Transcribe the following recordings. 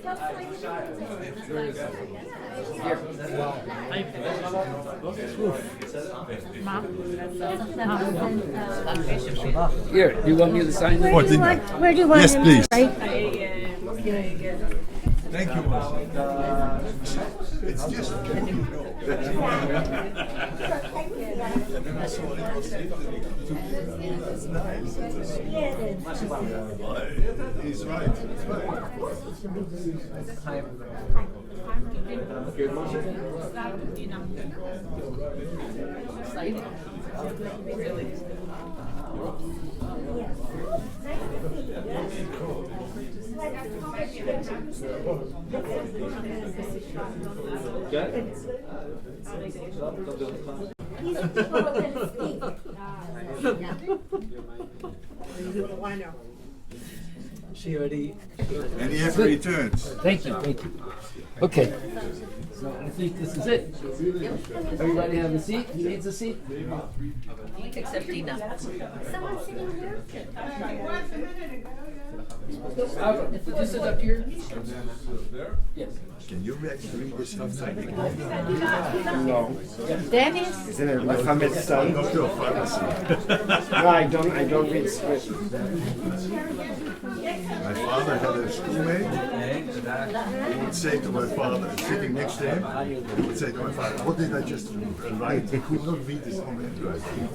Here, do you want me to sign it? Where do you want Yes, him please. to write? Thank you. It's just He's right. She already. And he has returns. Thank you, thank you. Okay. So I think this is it. Everybody have a seat? Who needs a seat? Except Dina. Someone sitting here? Did you sit up here? Yes. Can you actually read this outside? No. Dennis? Isn't it Mohammed's son? Not your pharmacy. No, I don't read Swiss. My father had a schoolmate. He would say to my father, sitting next to him, he would say to my father, what did I just write? He could not read his own handwriting.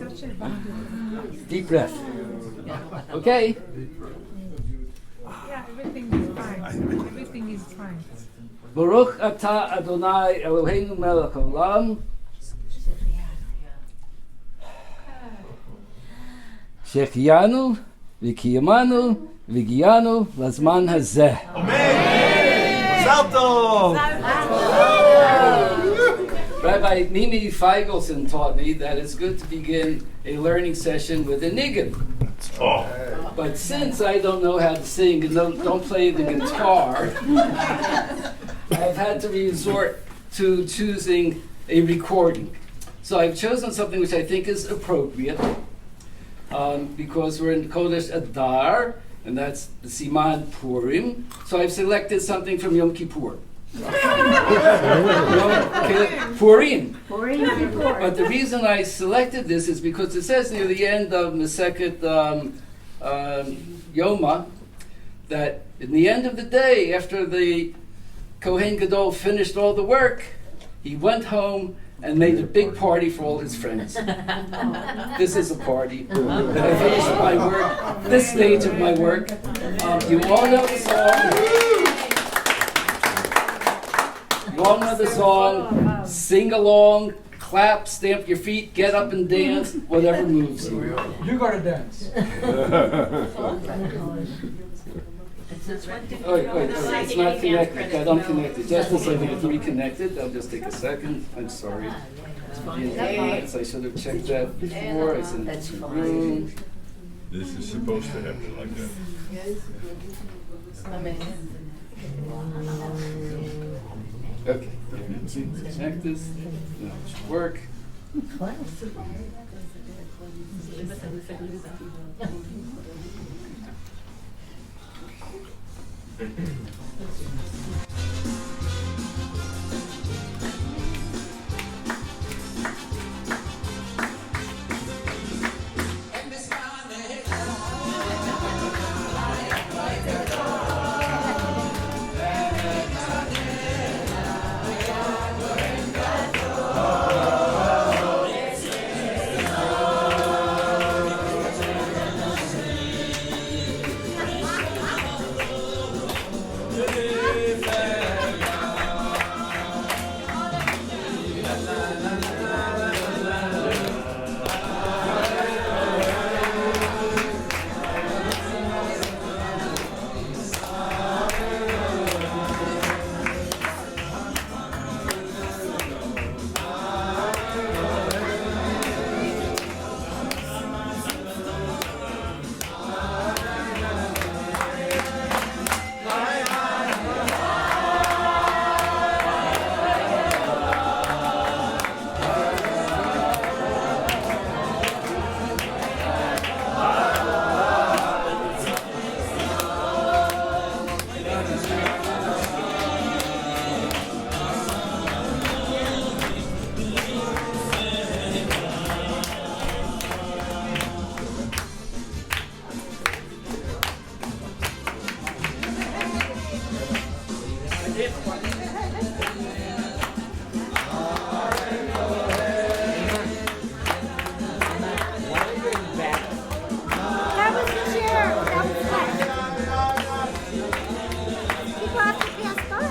Deep breath. Okay. Yeah, everything is fine. Everything is fine. Baruch atah Adonai Eloheinu melech haolam. Shechianu v'kiyamanu v'giyanu lazman hazeh. Salto! Rabbi Mimi Feigelson taught me that it's good to begin a learning session with a niggin. But since I don't know how to sing and don't play the guitar, I've had to resort to choosing a recording. So I've chosen something which I think is appropriate because we're in Kodesh Adar, and that's the Siman Purim. So I've selected something from Yom Kippur. Purim. But the reason I selected this is because it says near the end of Masechet Yoma that in the end of the day, after the Kohen Gadol finished all the work, he went home and made a big party for all his friends. This is a party. I finished my work, this stage of my work. You all know the song. You all know the song. Sing along, clap, stamp your feet, get up and dance, whatever moves you. You gotta dance. Oh, wait, it's not connected. Got unconnected. Just a second. It's reconnected. I'll just take a second. I'm sorry. I should have checked that before. I sent it to the room. This is supposed to happen like that. Okay. Check this. No, it should work. That was the chair. That was fun. People have to pass by.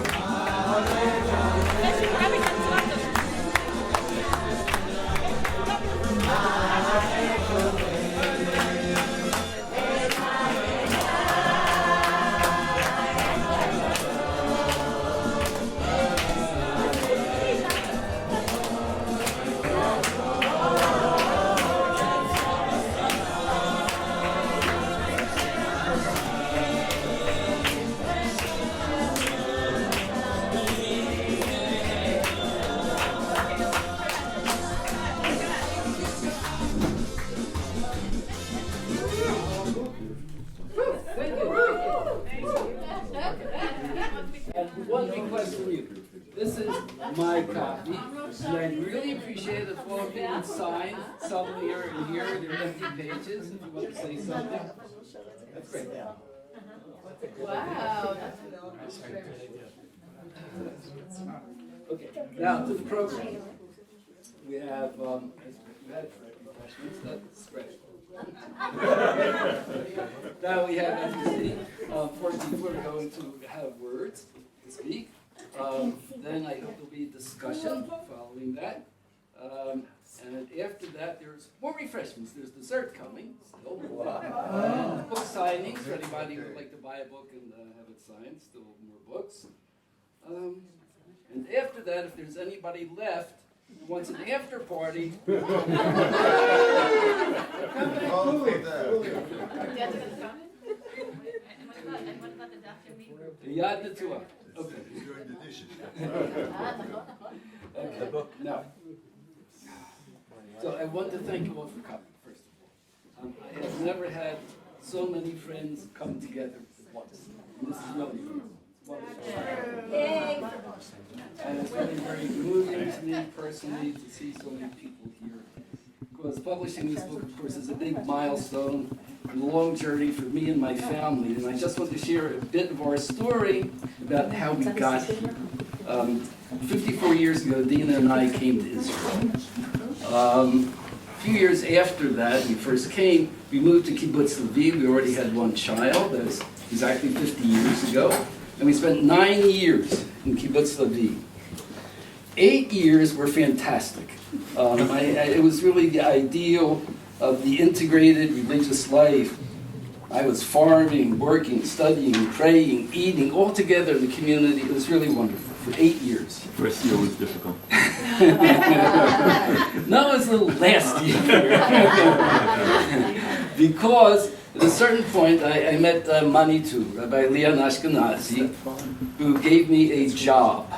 And one request from you. This is my copy, and I'd really appreciate it if all of you would sign somewhere in here. There are empty pages if you want to say something. That's great. Wow. Okay, now to the program. We have, we had refreshments, that's great. Now we have, as you see, 4 people are going to have words to speak. Then I hope there'll be a discussion following that. And after that, there's more refreshments. There's dessert coming, still. Book signings for anybody who would like to buy a book and have it signed, still more books. And after that, if there's anybody left who wants an after party, Yad Netuah. Okay. During the dishes. The book. No. So I want to thank you all for coming, first of all. I have never had so many friends come together at once. And this is really wonderful. And it's really very moving to me personally to see so many people here. Because publishing this book, of course, is a big milestone and a long journey for me and my family. And I just want to share a bit of our story about how we got here. 54 years ago, Dina and I came to Israel. A few years after that, we first came, we moved to Kibbutz Zvi. We already had one child. That was exactly 50 years ago. And we spent 9 years in Kibbutz Zvi. 8 years were fantastic. It was really the ideal of the integrated religious life. I was farming, working, studying, praying, eating, all together in the community. It was really wonderful for 8 years. First year was difficult. No, it was the last year. Because at a certain point, I met Mathew, Rabbi Leon Ashkenazi, who gave me a job.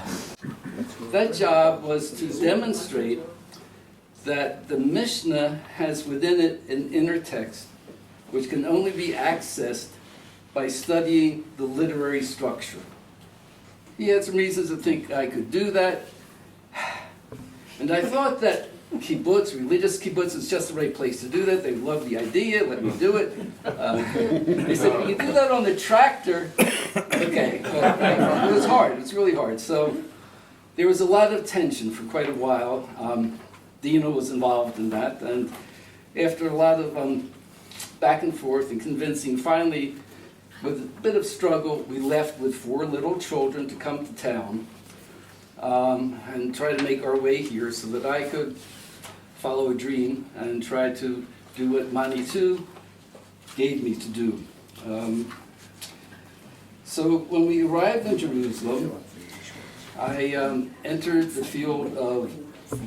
That job was to demonstrate that the Mishnah has within it an inner text which can only be accessed by studying the literary structure. He had some reasons to think I could do that. And I thought that kibbutz, religious kibbutz, is just the right place to do that. They loved the idea, let me do it. They said, you do that on the tractor. Okay, but it was hard, it's really hard. So there was a lot of tension for quite a while. Dina was involved in that, and after a lot of back and forth and convincing, finally, with a bit of struggle, we left with 4 little children to come to town and try to make our way here so that I could follow a dream and try to do what Mathew gave me to do. So when we arrived in Jerusalem, I entered the field of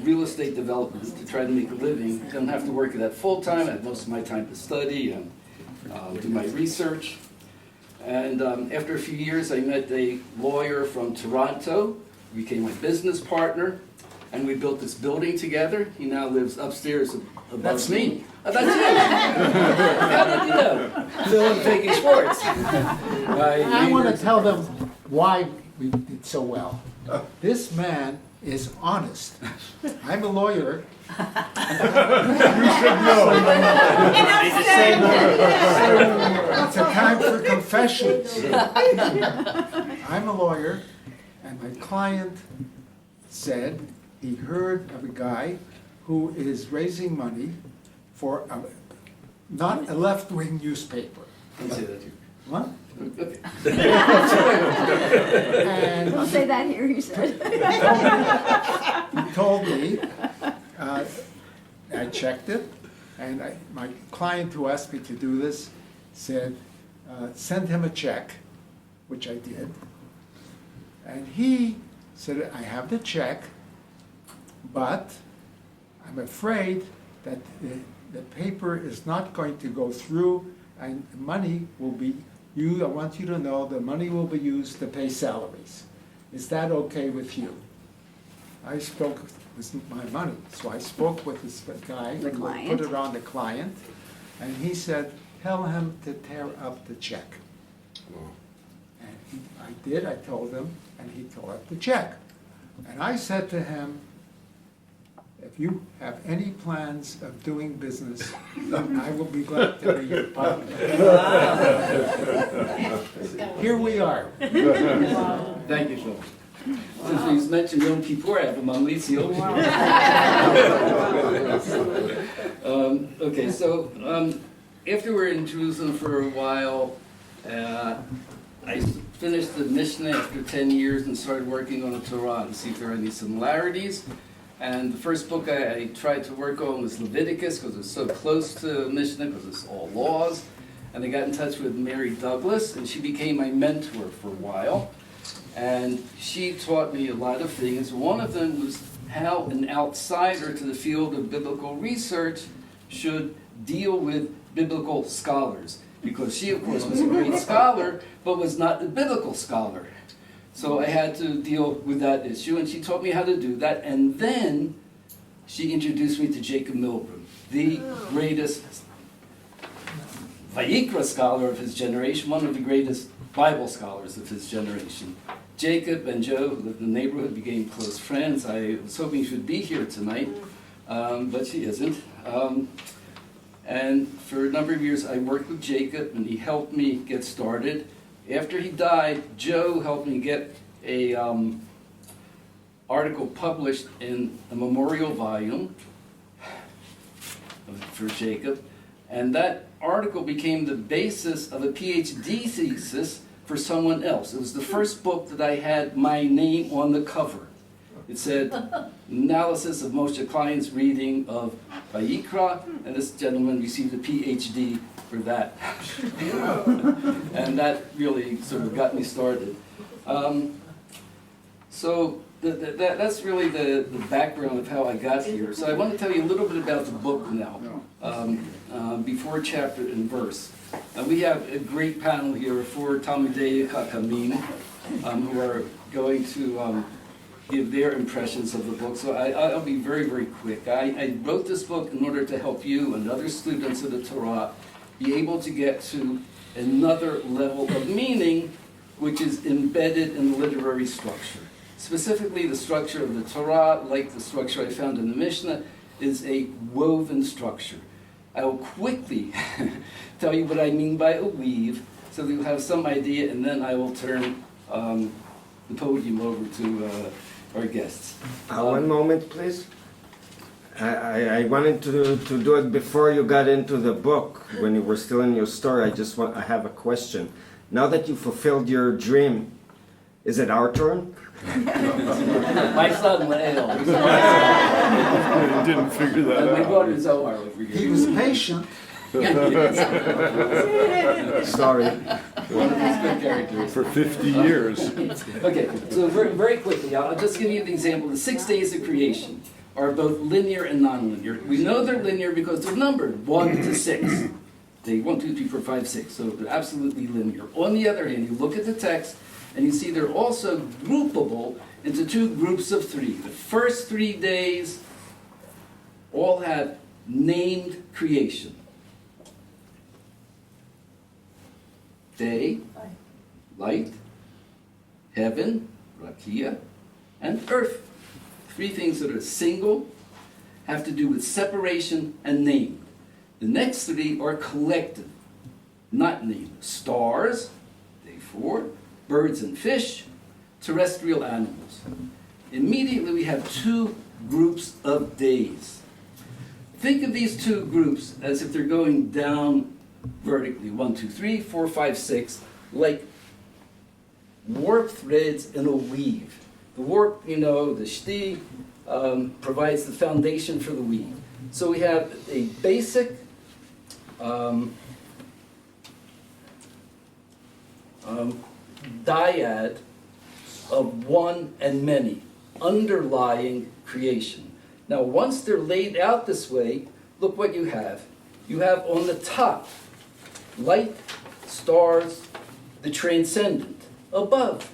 real estate development to try to make a living. Didn't have to work at that full time. I had most of my time to study and do my research. And after a few years, I met a lawyer from Toronto, became my business partner, and we built this building together. He now lives upstairs above me. Oh, that's you. How did you know? Still in taking sports. I want to tell them why we did so well. This man is honest. I'm a lawyer. You should know. It's a time for confessions. I'm a lawyer, And my client said he heard of a guy who is raising money for not a left-wing newspaper. Don't say that here. What? Okay. And Don't say that here, he said. he told me, I checked it, and my client who asked me to do this said, send him a check, which I did. And he said, I have the check, but I'm afraid that the paper is not going to go through, and the money will be I want you to know the money will be used to pay salaries. Is that okay with you? I spoke, it was my money, so I spoke with this guy. The who client. Put it on the client, and he said, tell him to tear up the check. And I did, I told him, and he tore up the check. And I said to him, if you have any plans of doing business, I will be glad to be your partner. Here we are. Thank you, Phil. Since we've mentioned Yom Kippur, I have among these seals. Okay, so after we were in Jerusalem for a while, I finished the Mishnah after 10 years and started working on the Torah to see if there are any similarities. And the first book I tried to work on was Leviticus because it's so close to Mishnah because it's all laws. And I got in touch with Mary Douglas, and she became my mentor for a while. And she taught me a lot of things. One of them was how an outsider to the field of biblical research should deal with biblical scholars. Because she, of course, was a great scholar, but was not a biblical scholar. So I had to deal with that issue, and she taught me how to do that. And then she introduced me to Jacob Milgrom, the greatest Vayikra scholar of his generation, one of the greatest Bible scholars of his generation. Jacob and Joe, who lived in the neighborhood, became close friends. I was hoping she would be here tonight, but she isn't. And for a number of years, I worked with Jacob, and he helped me get started. After he died, Joe helped me get a article published in a memorial volume for Jacob, and that article became the basis of a PhD thesis for someone else. It was the first book that I had my name on the cover. It said, analysis of Moshe Klein's reading of Vayikra, and this gentleman received a PhD for that. And that really sort of got me started. So that's really the background of how I got here. So I want to tell you a little bit about the book now, before chapter and verse. We have a great panel here of 4 Talmidei Chachamim who are going to give their impressions of the book. So I'll be very, very quick. I wrote this book in order to help you and other students of the Torah be able to get to another level of meaning which is embedded in the literary structure. Specifically, the structure of the Torah, like the structure I found in the Mishnah, is a woven structure. I will quickly tell you what I mean by a weave, so that you'll have some idea, and then I will turn the podium over to our guests. One moment, please. I wanted to do it before you got into the book, when you were still in your story. I have a question. Now that you fulfilled your dream, is it our turn? My son, Leo. Didn't figure that And my out. daughter, Zohar, over he here. was patient. Sorry. One of his good characters. For 50 years. Okay, so very, very quickly, I'll just give you the example. The 6 days of creation are both linear and nonlinear. We know they're linear because they're numbered 1 to 6. Day 1, 2, 3, 4, 5, 6. So they're absolutely linear. On the other hand, you look at the text and you see they're also groupable into 2 groups of 3. The first 3 days all have named creation. Day, light, heaven, rakia, and earth. 3 things that are single, have to do with separation and named. The next 3 are collective, not named. Stars, day 4, birds and fish, terrestrial animals. Immediately we have two groups of days. Think of these two groups as if they're going down vertically, 1, 2, 3, 4, 5, 6, like warp threads in a weave. The warp, the shti, provides the foundation for the weave. So we have a basic dyad of one and many, underlying creation. Now, once they're laid out this way, look what you have. You have on the top, light, stars, the transcendent, above.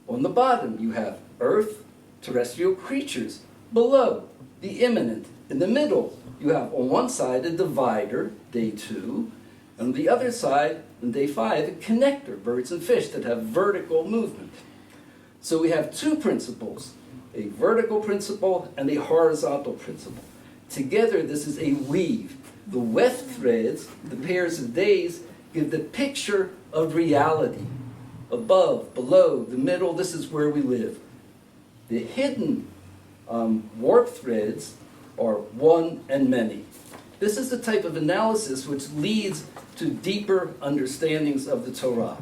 On the bottom, you have earth, terrestrial creatures, below, the immanent. In the middle, you have on one side a divider, day 2, and on the other side, on day 5, a connector, birds and fish that have vertical movement. So we have two principles, a vertical principle and a horizontal principle. Together, this is a weave. The weft threads, the pairs of days, give the picture of reality. Above, below, the middle, this is where we live. The hidden warp threads are one and many. This is the type of analysis which leads to deeper understandings of the Torah.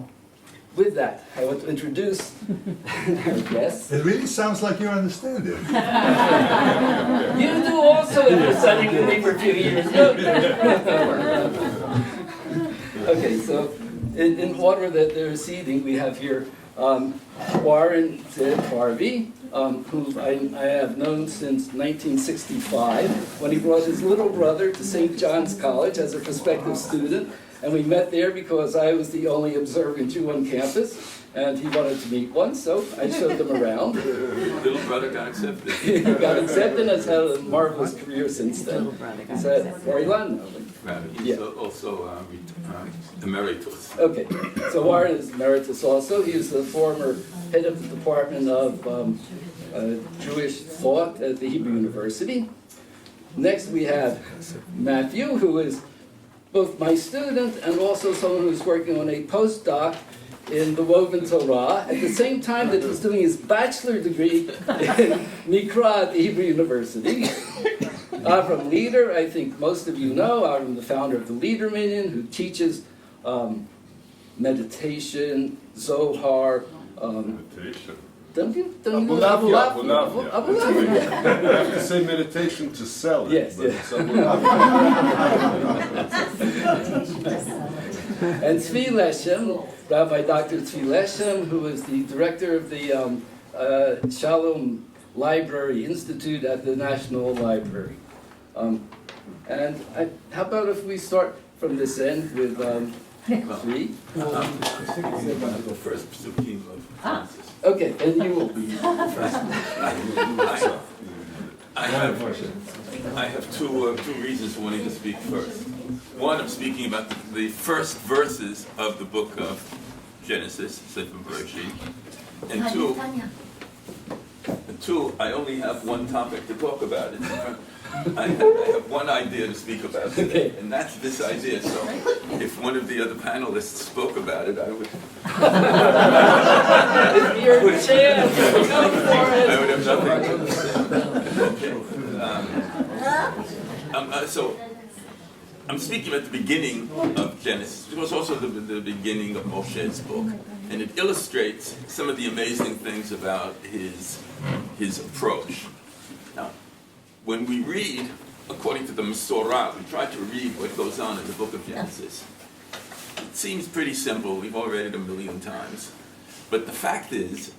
With that, I want to introduce our guests. It really sounds like you understand it. You do also if you're studying with me for a few years. Okay, so in order that they're seating, we have here Warren Zeev Harvey, who I have known since 1965, when he brought his little brother to St. John's College as a prospective student. And we met there because I was the only observant Jew on campus, and he wanted to meet one, so I showed them around. Little brother got accepted. He got accepted and has had a marvelous career since then. He's at Bar-Ilan now. He's Yeah. also emeritus. Okay, so Warren is emeritus also. He was the former head of the Department of Jewish Thought at the Hebrew University. Next we have Mathew, who is both my student and also someone who's working on a postdoc in the Woven Torah at the same time that he's doing his bachelor degree in Mikra at the Hebrew University. Avraham Leader, I think most of you know, I'm the founder of the Leader Minyan, who teaches meditation, Zohar. Meditation. Don't you know Abunavia. Abunavia. You have to say meditation to sell it. Yes, but yes. it's Abunavia. And Zvi Leshem, Rabbi Dr. Zvi Leshem, who is the director of the Shalom Library Institute at the National Library. How about if we start from this end with Zvi? The first psukim of Genesis. Okay, and you will be first. I have two reasons for wanting to speak first. One, I'm speaking about the first verses of the book of Genesis, Sefer Bereshit. And two, I only have one topic to talk about. I have one idea to speak about today, Okay. and that's this idea. So if one of the other panelists spoke about it, I would... It's your chance. Go for it. I would have nothing to say. Okay. So I'm speaking at the beginning of Genesis. It was also the beginning of Moshe's book, and it illustrates some of the amazing things about his approach. Now, when we read, according to the Masorah, we try to read what goes on in the book of Genesis. It seems pretty simple. We've all read it a million times. But the fact is,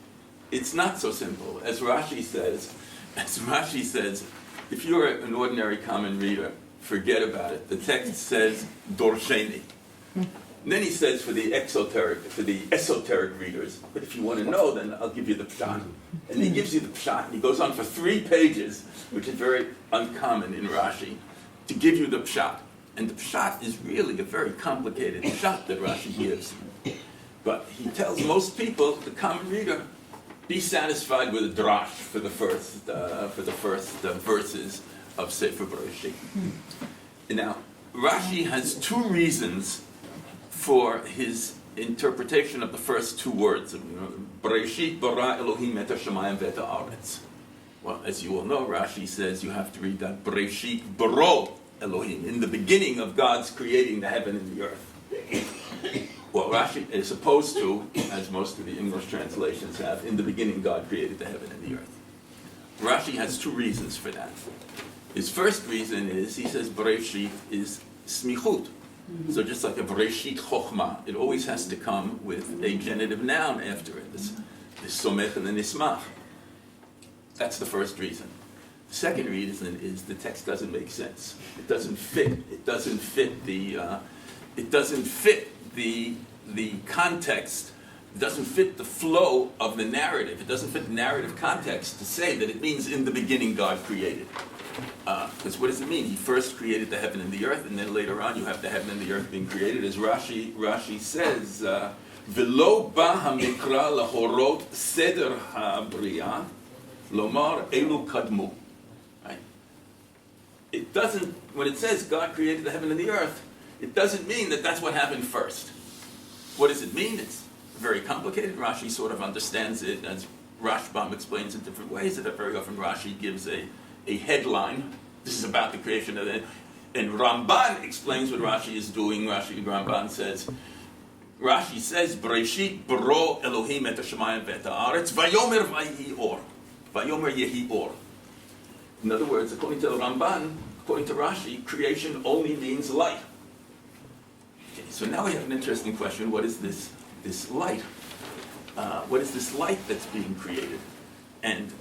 it's not so simple. As Rashi says, if you're an ordinary common reader, forget about it. The text says, Dorsheni. And then he says for the esoteric readers, but if you want to know, then I'll give you the pshat. And he gives you the pshat, and he goes on for 3 pages, which is very uncommon in Rashi, to give you the pshat. And the pshat is really a very complicated pshat that Rashi gives. But he tells most people, the common reader, be satisfied with a drash for the first verses of Sefer Bereshit. Now, Rashi has 2 reasons for his interpretation of the first two words. Bereshit bara Elohim et hashamayim ve'et haaretz. Well, as you all know, Rashi says you have to read that Bereshit baro Elohim, in the beginning of God's creating the heaven and the earth. Well, Rashi is opposed to, as most of the English translations have, in the beginning God created the heaven and the earth. Rashi has two reasons for that. His first reason is, he says Bereshit is smichut. So just like a Bereshit chokhmah, it always has to come with a genitive noun after it. This somech and the nismach. That's the first reason. The second reason is the text doesn't make sense. It doesn't fit. It doesn't fit the. It doesn't fit the context. It doesn't fit the flow of the narrative. It doesn't fit the narrative context to say that it means in the beginning God created. Because what does it mean? He first created the heaven and the earth, and then later on you have the heaven and the earth being created. As Rashi says, "V'lo ba hamikra lahorot seder ha'briya, lomar elu kadmu." Right? It doesn't. When it says God created the heaven and the earth, it doesn't mean that that's what happened first. What does it mean? It's very complicated. Rashi sort of understands it, as Rashbam explains in different ways. That very often Rashi gives a headline. This is about the creation of the. And Ramban explains what Rashi is doing. Ramban says, Rashi says, Bereshit baro Elohim et hashamayim ve'et haaretz, vayomer vayhi or. Vayomer yehi or. In other words, according to the Ramban, according to Rashi, creation only means light. Okay, so now we have an interesting question. What is this light? What is this light that's being created? And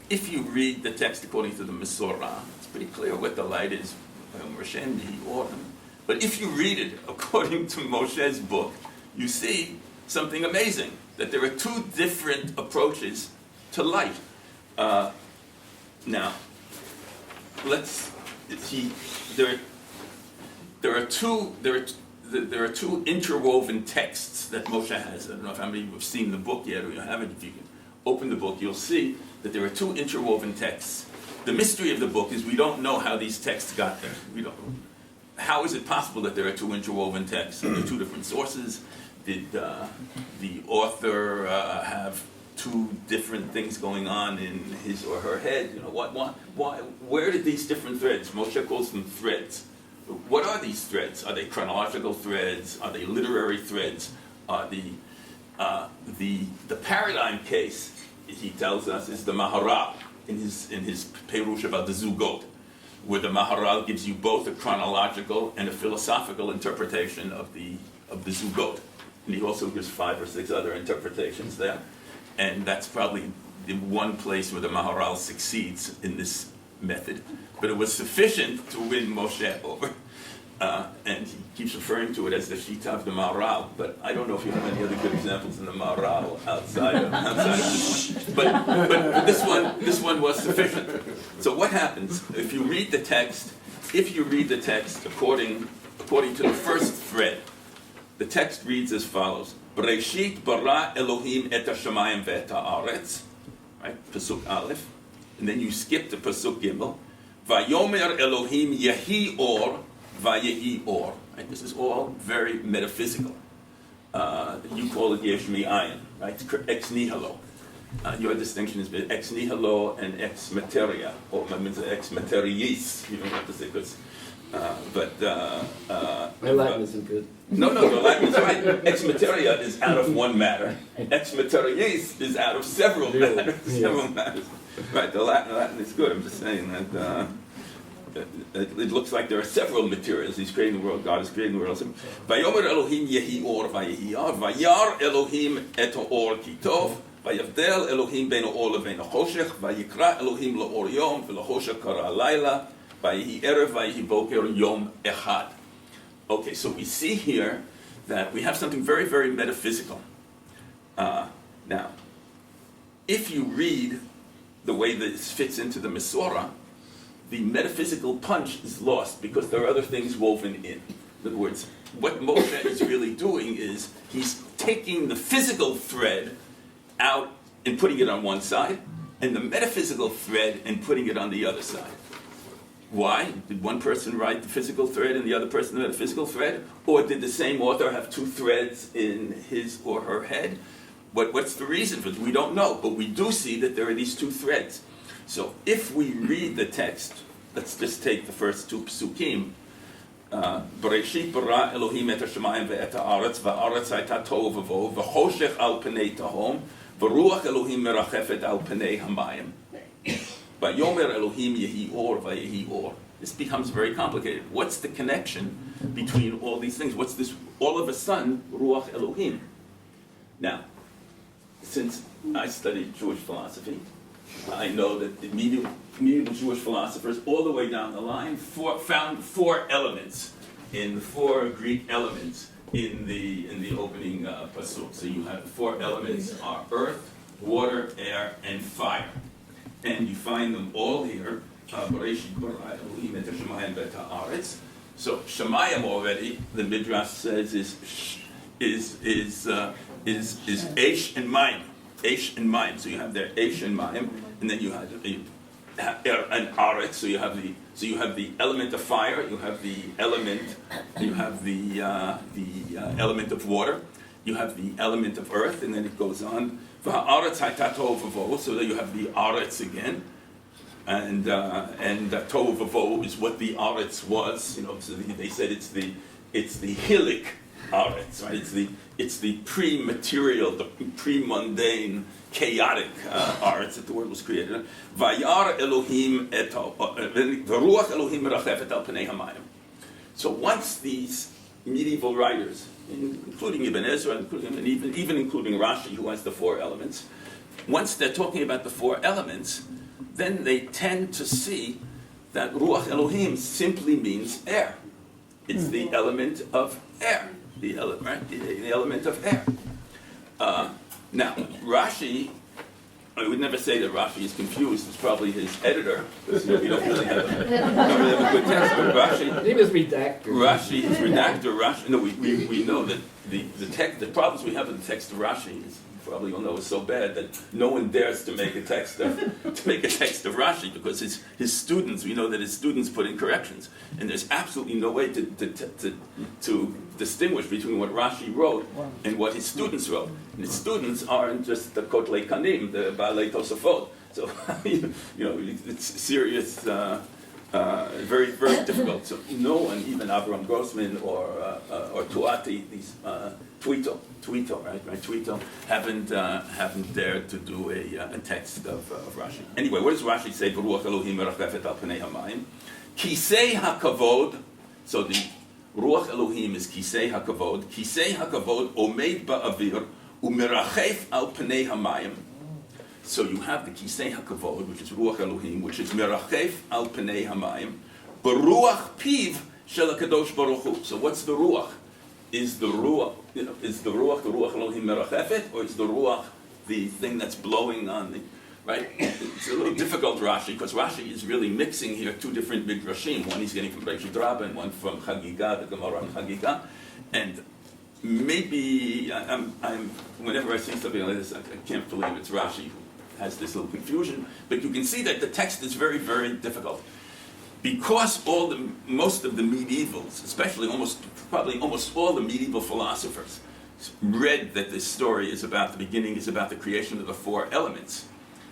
if you read the text according to the Masorah, it's pretty clear what the light is. But if you read it according to Moshe's book, you see something amazing, that there are two different approaches to light. Now, there are two interwoven texts that Moshe has. I don't know if how many of you have seen the book yet, or you haven't. If you can open the book, you'll see that there are two interwoven texts. The mystery of the book is we don't know how these texts got there. How is it possible that there are two interwoven texts? Are there two different sources? Did the author have two different things going on in his or her head? Where did these different threads? Moshe calls them threads. What are these threads? Are they chronological threads? Are they literary threads? Are the paradigm case, he tells us, is the Maharal in his Perush about the Zugot, where the Maharal gives you both a chronological and a philosophical interpretation of the Zugot. And he also gives 5 or 6 other interpretations there. And that's probably the one place where the Maharal succeeds in this method. But it was sufficient to win Moshe over. And he keeps referring to it as the Shita of the Maharal. But I don't know if you have any other good examples in the Maharal outside of this one. But this one was sufficient. So what happens if you read the text? If you read the text according to the first thread, the text reads as follows: Bereshit bara Elohim et hashamayim ve'et haaretz. Right, Pasuk Aleph, and then you skip to Pasuk Gimel. Vayomer Elohim yehi or vayehi or. Right, this is all very metaphysical. You call it yesh mi'ayin, right? Ex nihilo. Your distinction is ex nihilo and ex materia, or ex materiis. You don't have to say because. My Latin isn't good. No, your Latin is right. Ex materia is out of one matter. Ex materiis is out of several matters. Several matters. Right, the Latin is good. I'm just saying that it looks like there are several materials. He's creating the world. God is creating the world. Vayomer Elohim yehi or vayehi or. Vayar Elohim et or kitov. Vayavdel Elohim ben or levein choshech. Vayikra Elohim leor yom v'lechoshech kara alayla. Vayehi erev vayehi boker yom echad. Okay, so we see here that we have something very, very metaphysical. Now, if you read the way this fits into the Masorah, the metaphysical punch is lost because there are other things woven in. In other words, what Moshe is really doing is he's taking the physical thread out and putting it on one side, and the metaphysical thread and putting it on the other side. Why? Did one person write the physical thread and the other person write the physical thread? Or did the same author have two threads in his or her head? What's the reason for it? We don't know, but we do see that there are these two threads. So if we read the text, let's just take the first two psukim. Bereshit bara Elohim et hashamayim ve'et haaretz va'aretz hayta tohu v'vohu v'choshech al pnei tahom v'ruach Elohim merachefet al pnei hamayim va'yomer Elohim yehi or va'yehi or. This becomes very complicated. What's the connection between all these things? What's this? All of a sudden, ruach Elohim. Now, since I studied Jewish philosophy, I know that the medieval Jewish philosophers, all the way down the line, found four elements in the four Greek elements in the opening pasuk. So you have the four elements are earth, water, air, and fire, and you find them all here. Bereshit bara Elohim et hashamayim ve'et haaretz. So Shemayim already, the Midrash says is Eish and Mayim. Eish and Mayim. So you have there Eish and Mayim, and then you have an Aretz. So you have the element of fire. You have the element. You have the element of water. You have the element of earth, and then it goes on. V'ha'aretz hayta tohu v'vohu. So that you have the Aretz again, and tohu v'vohu is what the Aretz was. You know, so they said it's the hilik Aretz, right? It's the pre-material, the pre-mundane, chaotic Aretz that the word was created. Vayar Elohim v'ruach Elohim merachefet al pnei hamayim. So once these medieval writers, including Ibn Ezra, and even including Rashi, who has the four elements, once they're talking about the four elements, then they tend to see that ruach Elohim simply means air. It's the element of air. The element of air. Now, Rashi, I would never say that Rashi is confused. It's probably his editor, because we don't really have a good text. But Rashi, He was redacted. Rashi is redactor. Rashi. No, we know that the text, the problems we have with the text of Rashi is, probably you'll know, is so bad that no one dares to make a text of Rashi, because his students, we know that his students put in corrections, and there's absolutely no way to distinguish between what Rashi wrote and what his students wrote. And his students aren't just the Kotlei Kanim, the Baalei Tosafot. So you know, it's serious, very very difficult. So no one, even Avraham Grossman or Tuati, these Tuito, haven't dared to do a text of Rashi. Anyway, what does Rashi say? V'ruach Elohim merachefet al pnei hamayim. Kisei hakavod. So the ruach Elohim is kisei hakavod. Kisei hakavod omeid ba'avir umerachef al pnei hamayim. So you have the kisei hakavod, which is ruach Elohim, which is merachef al pnei hamayim. Beruach piv shel hakadosh baruch hu. So what's the ruach? Is the ruach Elohim merachefet, or is the ruach the thing that's blowing on the, right? It's a little difficult, Rashi, because Rashi is really mixing here two different midrashim. One he's getting from Bereshit Rabbah, and one from Chagiga, the Gemara on Chagiga. And maybe whenever I see something like this, I can't believe it's Rashi who has this little confusion. But you can see that the text is very, very difficult. Because most of the medievals, especially probably almost all the medieval philosophers, read that this story is about, the beginning is about the creation of the four elements.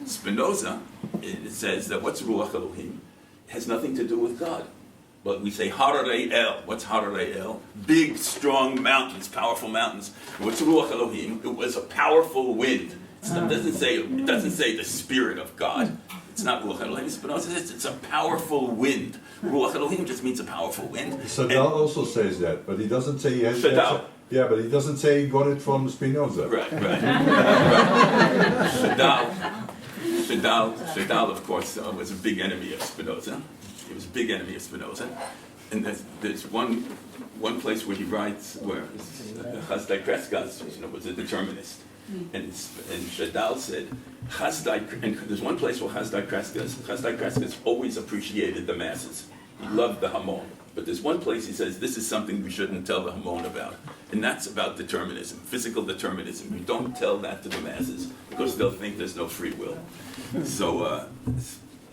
Spinoza, it says that what's Ruach Elohim? It has nothing to do with God. But we say Hararei El. What's Hararei El? Big, strong mountains, powerful mountains. What's Ruach Elohim? It was a powerful wind. It doesn't say the Spirit of God. It's not Ruach Elohim. Spinoza says it's a powerful wind. Ruach Elohim just means a powerful wind. Sadal also says that, but he doesn't say he has. Shadal. Yeah, but he doesn't say he got it from Spinoza. Right. Shadal, of course, was a big enemy of Spinoza. He was a big enemy of Spinoza. And there's one place where he writes where Chazdai Kreskas was a determinist. And Shadal said, and there's one place where Chazdai Kreskas always appreciated the masses. He loved the Hamon. But there's one place he says, this is something we shouldn't tell the Hamon about. And that's about determinism, physical determinism. We don't tell that to the masses because they'll think there's no free will. So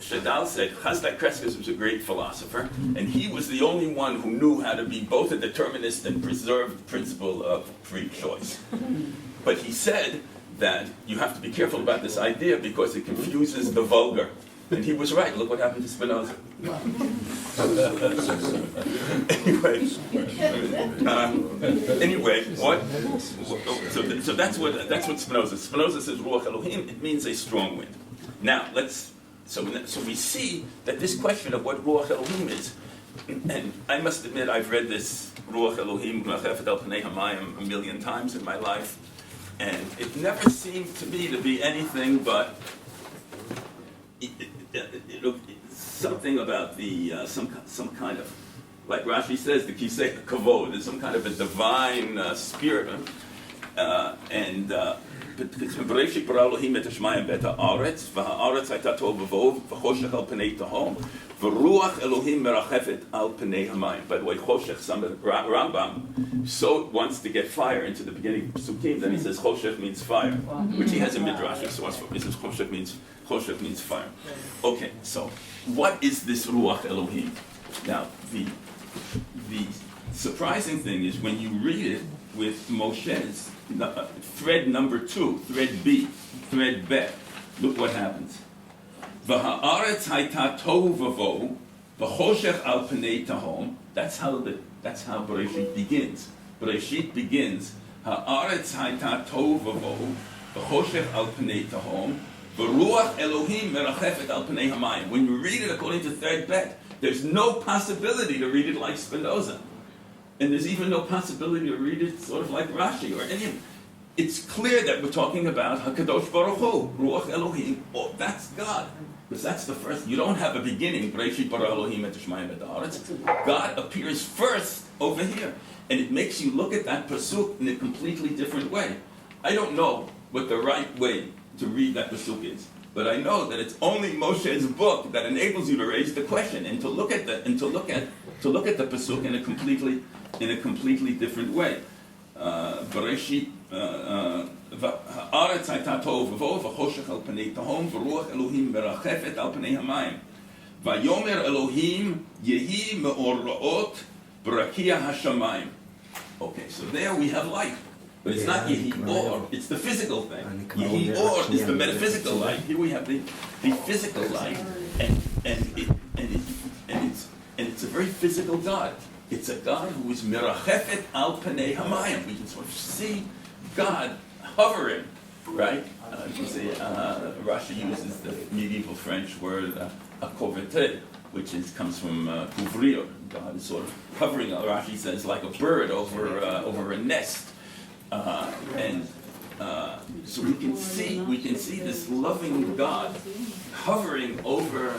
Shadal said Chasdai Kreskes was a great philosopher, and he was the only one who knew how to be both a determinist and preserve the principle of free choice. But he said that you have to be careful about this idea because it confuses the vulgar. And he was right. Look what happened to Spinoza. Anyway, what? So that's what Spinoza. Spinoza says Ruach Elohim. It means a strong wind. Now so we see that this question of what Ruach Elohim is, and I must admit I've read this Ruach Elohim Machefet al Pnei Hamayim a million times in my life, and it never seemed to me to be anything but something about the some kind of, like Rashi says, the kisei kavod. There's some kind of a divine spirit, and Bereshit bara Elohim et hashamayim v'et haaretz, v'haaretz hayta tohu v'vohu, v'choshech al pnei tahom, v'ruach Elohim merachefet al pnei hamayim. By the way, choshech, Rambam so wants to get fire into the beginning of Pesukim, then he says choshech means fire, which he has a midrash source for. He says choshech means fire. Okay, so what is this Ruach Elohim? Now, the surprising thing is when you read it with Moshe's thread number 2, thread B, thread Bet, look what happens. V'ha'aretz hayta tohu v'vohu, v'choshech al pnei tahom. That's how Bereshit begins. Bereshit begins. Ha'aretz hayta tohu v'vohu, v'choshech al pnei tahom. V'ruach Elohim merachefet al pnei hamayim. When you read it according to third Bet, there's no possibility to read it like Spinoza. And there's even no possibility to read it sort of like Rashi or any of it. It's clear that we're talking about HaKadosh Baruch Hu, Ruach Elohim. Oh, that's God. Because that's the first. You don't have a beginning. Bereshit bara Elohim et hashamayim v'et haaretz. God appears first over here. And it makes you look at that pasuk in a completely different way. I don't know what the right way to read that pasuk is, but I know that it's only Moshe's book that enables you to raise the question and to look at the the pasuk in a completely different way. Bereshit haaretz hayta tohu v'vohu v'choshech al pnei tahom v'ruach Elohim merachefet al pnei hamayim vayomer Elohim yehi me'orot b'rakia hashamayim. Okay, so there we have light. But it's not Yehi Or, it's the physical thing. Yehi Or is the metaphysical light. Here we have the physical light, and it's a very physical God. It's a God who is mirachefet al pnei hamayim. We can sort of see God hovering, right? Rashi uses the medieval French word acovete, which comes from couvrir. God is sort of hovering. Rashi says like a bird over a nest. So we can see this loving God hovering over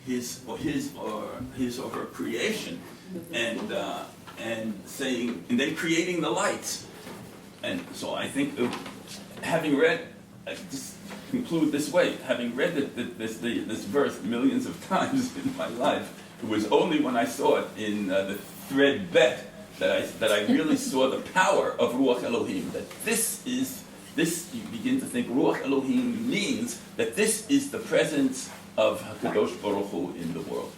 his over creation, and saying, and then creating the lights. And so I think, having read, I just conclude this way: having read this verse millions of times in my life, it was only when I saw it in the thread Bet that I really saw the power of Ruach Elohim, that this you begin to think Ruach Elohim means that this is the presence of HaKadosh Baruch Hu in the world.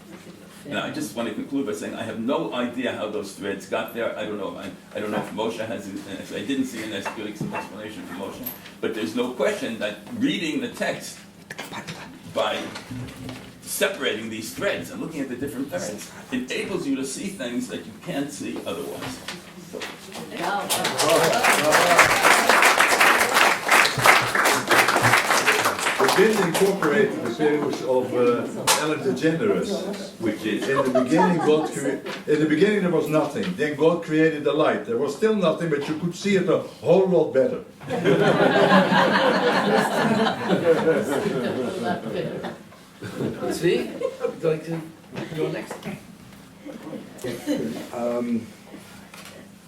And I just want to conclude by saying I have no idea how those threads got there. I don't know. I don't know if Moshe has. I didn't see an explanation from Moshe, but there's no question that reading the text by separating these threads and looking at the different threads enables you to see things that you can't see otherwise. We didn't incorporate the theories of Ellen DeGeneres, which is in the beginning there was nothing. Then God created the light. There was still nothing, but you could see it a whole lot better. Zvi, would you like to go next?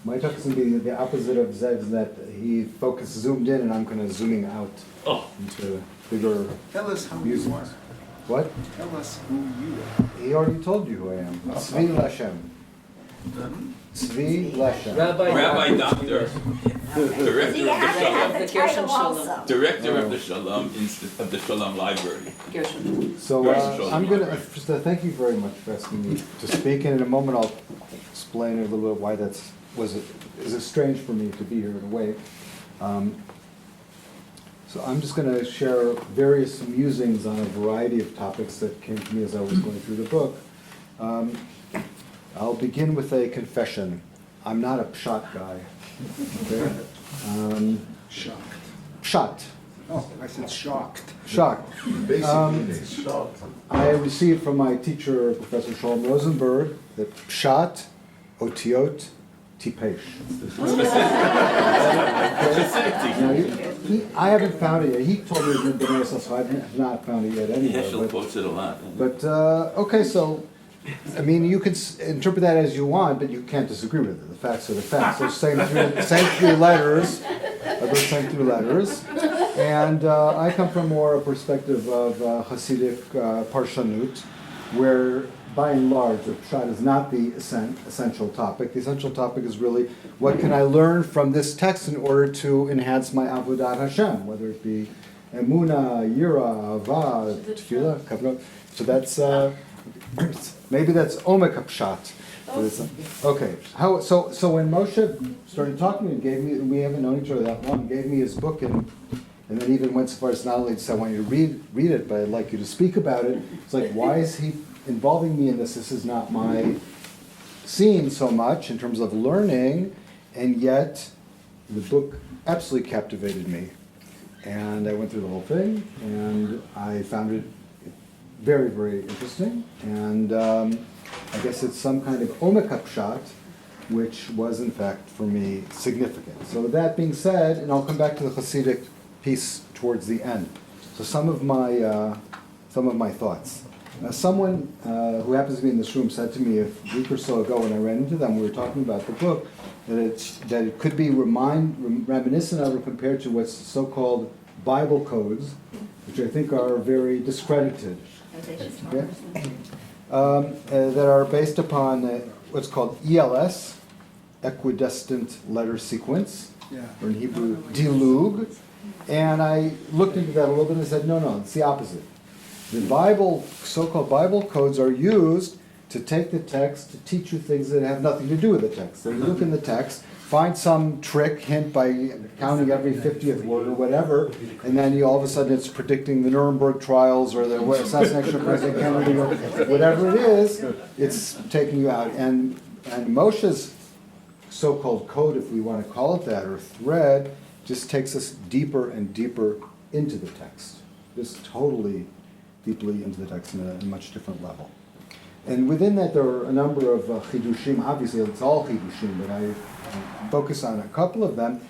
My talk is going to be the opposite of Zev's, that he zoomed in, and I'm kind of zooming out into bigger. Tell us who views. you are. What? Tell us who you are. He already told you who I am. Zvi Leshem. Zvi Leshem. Rabbi Dr. Director of the Shalom. The Gershon Shalom. Director of the Shalom of the Shalom Library. Gershon. So I'm going to thank you very much for asking me to speak, and in a moment I'll explain a little bit why is it strange for me to be here in a way. So I'm just going to share various musings on a variety of topics that came to me as I was going through the book. I'll begin with a confession. I'm not a pshat guy. Okay? Shocked. Pshat. Oh, I said shocked. Shocked. Basically, it's shocked. I received from my teacher, Professor Shalom Rosenberg, that pshat, otiot, tipesh. I haven't found it yet. He told me it in the so I have not found it yet anyway. Heschel quotes it a lot. But okay, so I mean, you can interpret that as you want, but you can't disagree with it. The facts are the facts. Those same three letters are those same three letters. And I come from more a perspective of Hasidic Parshanut, where by and large, the pshat is not the essential topic. The essential topic is really, what can I learn from this text in order to enhance my avodat Hashem, whether it be emuna, yira, ava, tefillah, kavanah. So that's maybe that's omek pshat. Okay. So when Moshe started talking to me, gave me, we haven't known each other that long, gave me his book and then even went so far as not only to say, I want you to read it, but I'd like you to speak about it. It's like, why is he involving me in this? This is not my scene so much in terms of learning, and yet the book absolutely captivated me. And I went through the whole thing, and I found it very, very interesting. And I guess it's some kind of omek pshat, which was in fact for me significant. So with that being said, and I'll come back to the Hasidic piece towards the end. So some of my thoughts. Someone who happens to be in this room said to me a week or so ago when I ran into them, we were talking about the book, that it could be reminiscent of or compared to what's so-called Bible codes, which I think are very discredited. Okay? That are based upon what's called ELS, equidistant letter sequence, or in Hebrew, dilug. And I looked into that a little bit and said, no, it's the opposite. The Bible, so-called Bible codes, are used to take the text to teach you things that have nothing to do with the text. So you look in the text, find some trick, hint by counting every 50th word or whatever, and then all of a sudden it's predicting the Nuremberg trials or the assassination of President Kennedy or whatever it is, it's taking you out. And Moshe's so-called code, if we want to call it that, or thread, just takes us deeper and deeper into the text. Just totally deeply into the text in a much different level. And within that, there are a number of chidushim. Obviously, it's all chidushim, but I focus on a couple of them.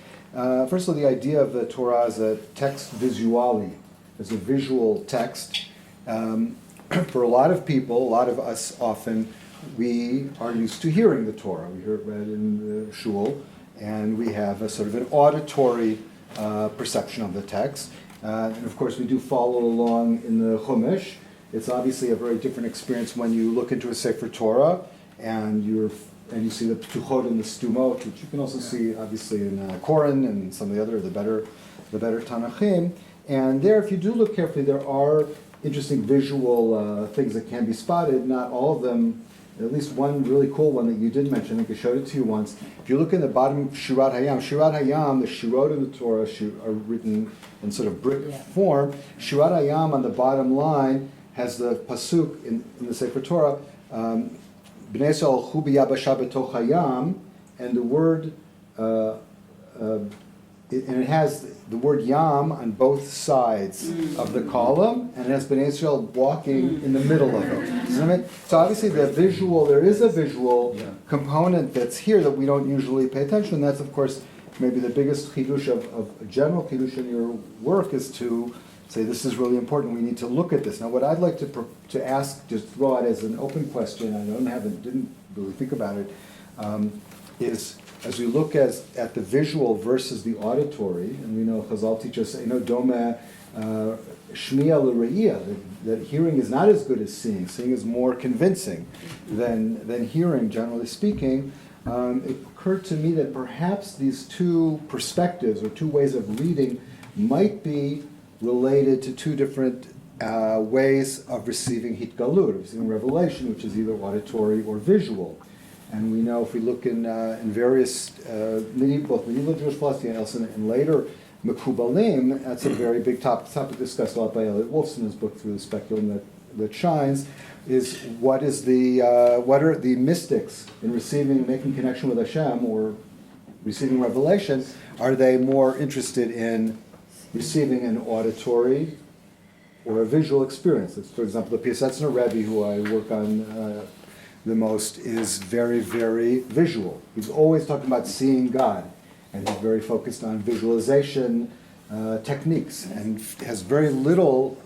First of all, the idea of the Torah as a text visuale, as a visual text. For a lot of people, a lot of us often, we are used to hearing the Torah. We hear it read in the shul, and we have a sort of an auditory perception of the text. And of course, we do follow along in the Chumash. It's obviously a very different experience when you look into a Sefer Torah and you see the Ptuchot and the Stumot, which you can also see obviously in Koran and some of the other, the better Tanachim. And there, if you do look carefully, there are interesting visual things that can be spotted. Not all of them. At least one really cool one that you did mention, I think I showed it to you once. If you look in the bottom of Shirat Hayam, the Shirot in the Torah are written in sort of brick form. Shirat Hayam on the bottom line has the pasuk in the Sefer Torah, Bnei Yisrael alchu b'yabasha b'toch hayam, and the word, it has the word yam on both sides of the column, and it has Bnei Yisrael walking in the middle of it. So obviously there is a visual component that's here that we don't usually pay attention to, and that's of course maybe the biggest chidush of a general chidush in your work is to say this is really important, we need to look at this. Now what I'd like to ask, just throw out as an open question, I didn't really think about it, is as we look at the visual versus the auditory, and we know Chazal teaches us, doma shmiya l're'iyah, that hearing is not as good as seeing. Seeing is more convincing than hearing, generally speaking. it occurred to me that perhaps these two perspectives or two ways of reading might be related to two different ways of receiving hitgalut, of receiving revelation, which is either auditory or visual. And we know if we look in various both medieval Jewish philosophy and also in later Mekubalim, that's a very big topic discussed a lot by Elliot Wolfson in his book Through the Speculum That Shines, is what are the mystics in making connection with Hashem or receiving revelation? Are they more interested in receiving an auditory or a visual experience? For example, the Piasetzner Rebbe, who I work on the most, is very, very visual. He's always talking about seeing God, and he's very focused on visualization techniques, and has very little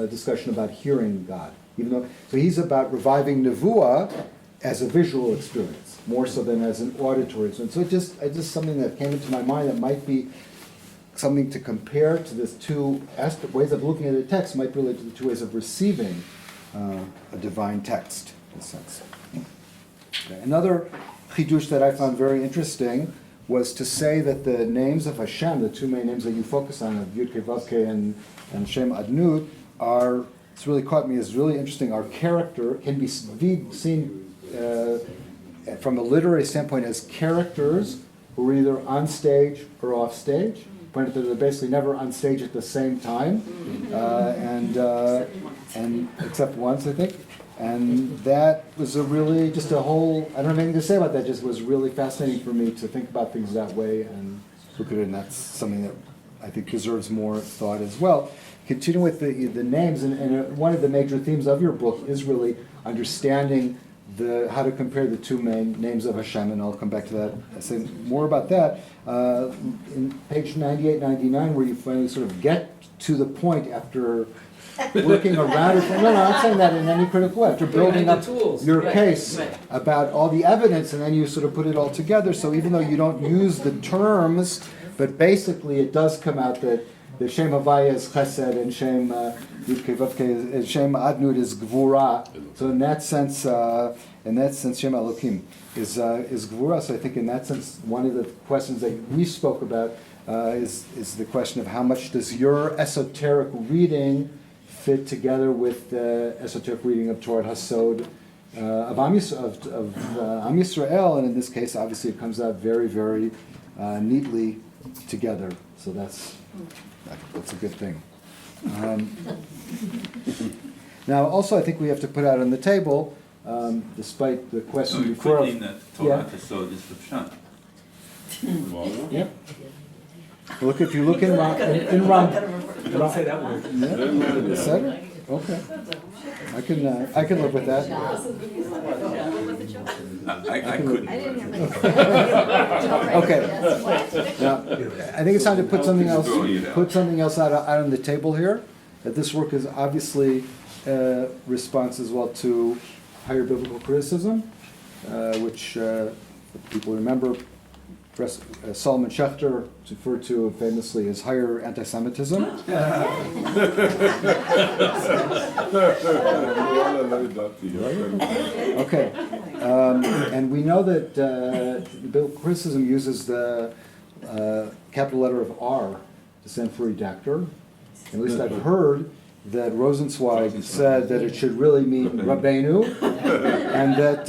discussion about hearing God. So he's about reviving nevuah as a visual experience, more so than as an auditory experience. So it's just something that came into my mind that might be something to compare to this two ways of looking at a text, might relate to the two ways of receiving a divine text, in a sense. Okay. Another chidush that I found very interesting was to say that the names of Hashem, the two main names that you focus on, of Yud Kei Vav Kei and Shem Adnud, are, it's really caught me as really interesting. Our character can be seen from a literary standpoint as characters who are either on stage or off stage. Pointed that they're basically never on stage at the same time, and except once, I think. And that was I don't have anything to say about that, just was really fascinating for me to think about things that way and look at it, and that's something that I think deserves more thought as well. Continue with the names, and one of the major themes of your book is really understanding how to compare the two main names of Hashem, and I'll come back to that. I'll say more about that. In page 98, 99, where you finally sort of get to the point after working around it. No, I'm not saying that in any critical way. After building up your case about all the evidence, and then you sort of put it all together. So even though you don't use the terms, but basically it does come out that the Shem Havaya is Chesed and Shem Yud Kei Vav Kei, Shem Adnud is Gvura. So in that sense, Shem Elokim is Gvura. So I think in that sense, one of the questions that we spoke about is the question of how much does your esoteric reading fit together with the esoteric reading of Torah Hasod of Am Yisrael, and in this case, obviously, it comes out very, very neatly together. So that's a good thing. Now, also, I think we have to put out on the table, despite the question So before. putting that Torah Hasod is the Pshat. Yep. Look, if you look in Ram, Don't say that word. yeah, Seder? Okay, I can live with that. I couldn't. Okay. Now, I think it's time to put something else out on the table here. That this work is obviously a response as well to higher biblical criticism, which people remember. Solomon Schechter referred to famously as higher anti-Semitism. Okay, and we know that biblical criticism uses the capital letter of R to stand for redactor. At least I've heard that Rosenzweig said that it should really mean Rabbeinu, and that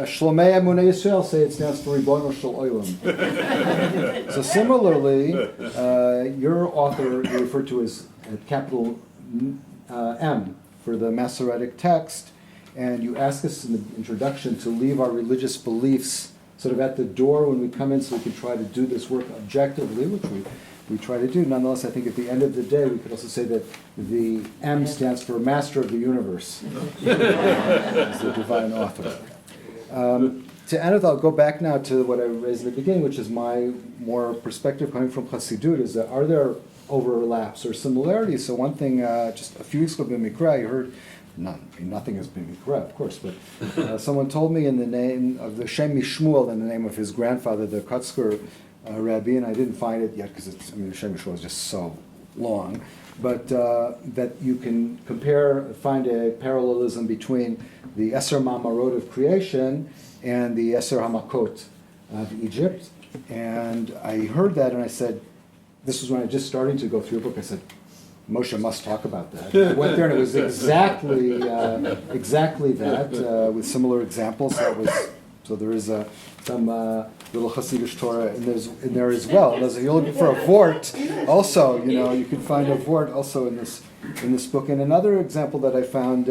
Shlomei Emunei Yisrael say it stands for Ribono Shel Olam. So similarly, your author you refer to as capital M for the Masoretic text, and you ask us in the introduction to leave our religious beliefs sort of at the door when we come in, so we can try to do this work objectively, which we try to do. Nonetheless, I think at the end of the day, we could also say that the M stands for Master of the Universe, as the divine author. To end with, I'll go back now to what I raised in the beginning, which is my more perspective coming from Chassidut, is that are there overlaps or similarities? So one thing, just a few weeks ago in Mikra, you heard, nothing has been Mikra, of course, but someone told me in the name of the Shem Mishmuel, in the name of his grandfather, the Kotzker Rabbi, and I didn't find it yet because the Shem Mishmuel is just so long. but that you can find a parallelism between the Eser Mamarot of creation and the Eser Hamakot of Egypt. And I heard that and I said, this was when I was just starting to go through the book, I said, Moshe must talk about that. I went there and it was exactly that, with similar examples. So there is some little Hasidic Torah in there as well. And if you're looking for a vort, also, you can find a vort also in this book. And another example that I found,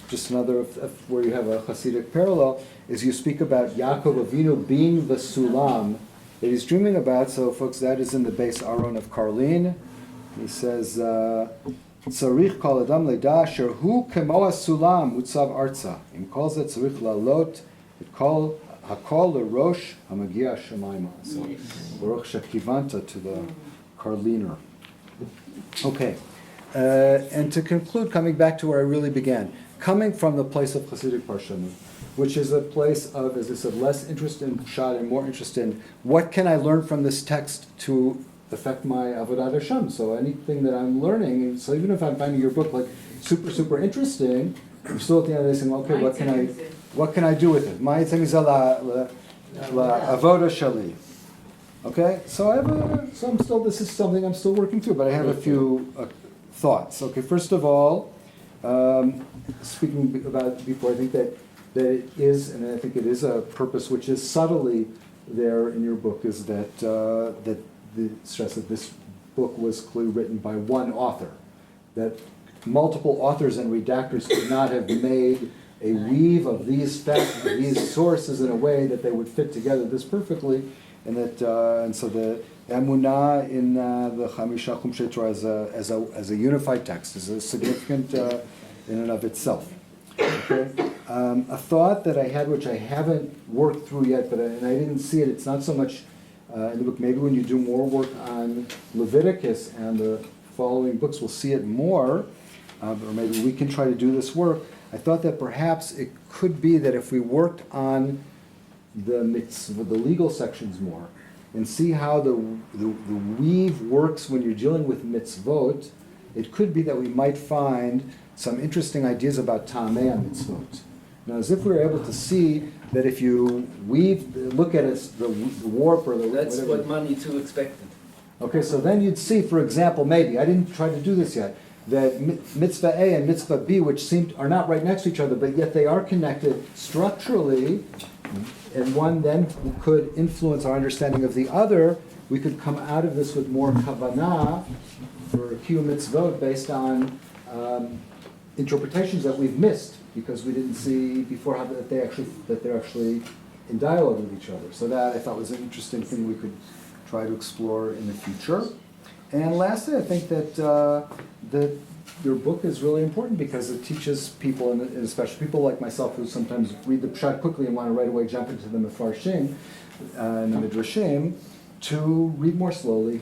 just another where you have a Hasidic parallel, is you speak about Yaakov Avinu being the sulam that he's dreaming about. So, folks, that is in the base Aron of Karlin. He says, "Tzarich kol adam leda asher hu kemo sulam mutzav arza. Im kol ze tzarich lalot et kol hakol lerosh hamagia shemaima." So, Baruch shekivanta to the Karliner. Okay, and to conclude, coming back to where I really began, coming from the place of Hasidic Parshanim, which is a place of, as I said, less interest in Pshat and more interest in what can I learn from this text to affect my Avodat Hashem. So anything that I'm learning, so even if I'm finding your book like super, super interesting, I'm still at the end of this saying, okay, what can I do with it? My thing is Avodah Shali. Okay, so this is something I'm still working through, but I have a few thoughts. Okay, first of all, speaking about before, I think that it is, and I think it is a purpose which is subtly there in your book, is that the stress that this book was clearly written by one author, that multiple authors and redactors could not have made a weave of these facts, these sources in a way that they would fit together this perfectly, and so the Emunah in the Chamisha Chumshei Torah as a unified text is a significant in and of itself. Okay? A thought that I had, which I haven't worked through yet, and I didn't see it. It's not so much in the book. Maybe when you do more work on Leviticus and the following books, we'll see it more. Or maybe we can try to do this work. I thought that perhaps it could be that if we worked on the legal sections more, and see how the weave works when you're dealing with mitzvot, it could be that we might find some interesting ideas about Ta'amei mitzvot. Now, as if we were able to see that if you look at it, the warp or the that's whatever. what money too expected. Okay, so then you'd see, for example, maybe, I didn't try to do this yet, that mitzvah A and mitzvah B, which are not right next to each other, but yet they are connected structurally, and one then could influence our understanding of the other. We could come out of this with more kavanah for Q mitzvot based on interpretations that we've missed because we didn't see before how that they're actually in dialogue with each other. So that I thought was an interesting thing we could try to explore in the future. And lastly, I think that your book is really important because it teaches people, and especially people like myself who sometimes read the Pshat quickly and want to right away jump into the Mefarshim and the Midrashim, to read more slowly,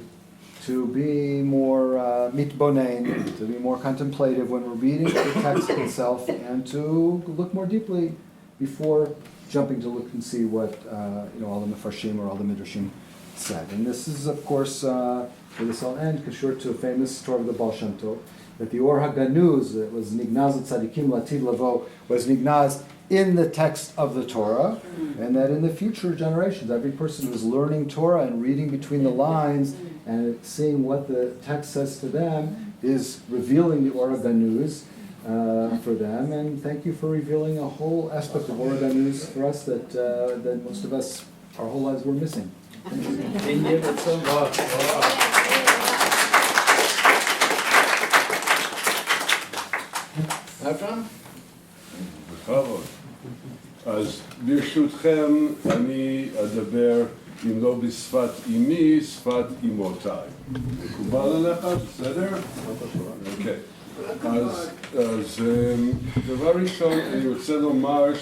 to be more mitbonein, to be more contemplative when we're reading the text itself, and to look more deeply before jumping to look and see what all the Mefarshim or all the Midrashim said. And this is, of course, where this all ends, kashur to a famous story of the Baal Shem Tov, that the Or HaGanuz, that was Nignaz Tzadikim Latid Lavo, was Nignaz in the text of the Torah, and that in the future generations, every person who's learning Torah and reading between the lines and seeing what the text says to them is revealing the Or HaGanuz for them. And thank you for revealing a whole aspect of Or HaGanuz for us that most of us, our whole lives, were missing. Thank you. Avraham? בכבוד. אז ברשותכם אני אדבר, אם לא בשפת אמי, שפת אמותיי. מקובל עליך? בסדר? אוקיי. אז דבר ראשון, אני רוצה לומר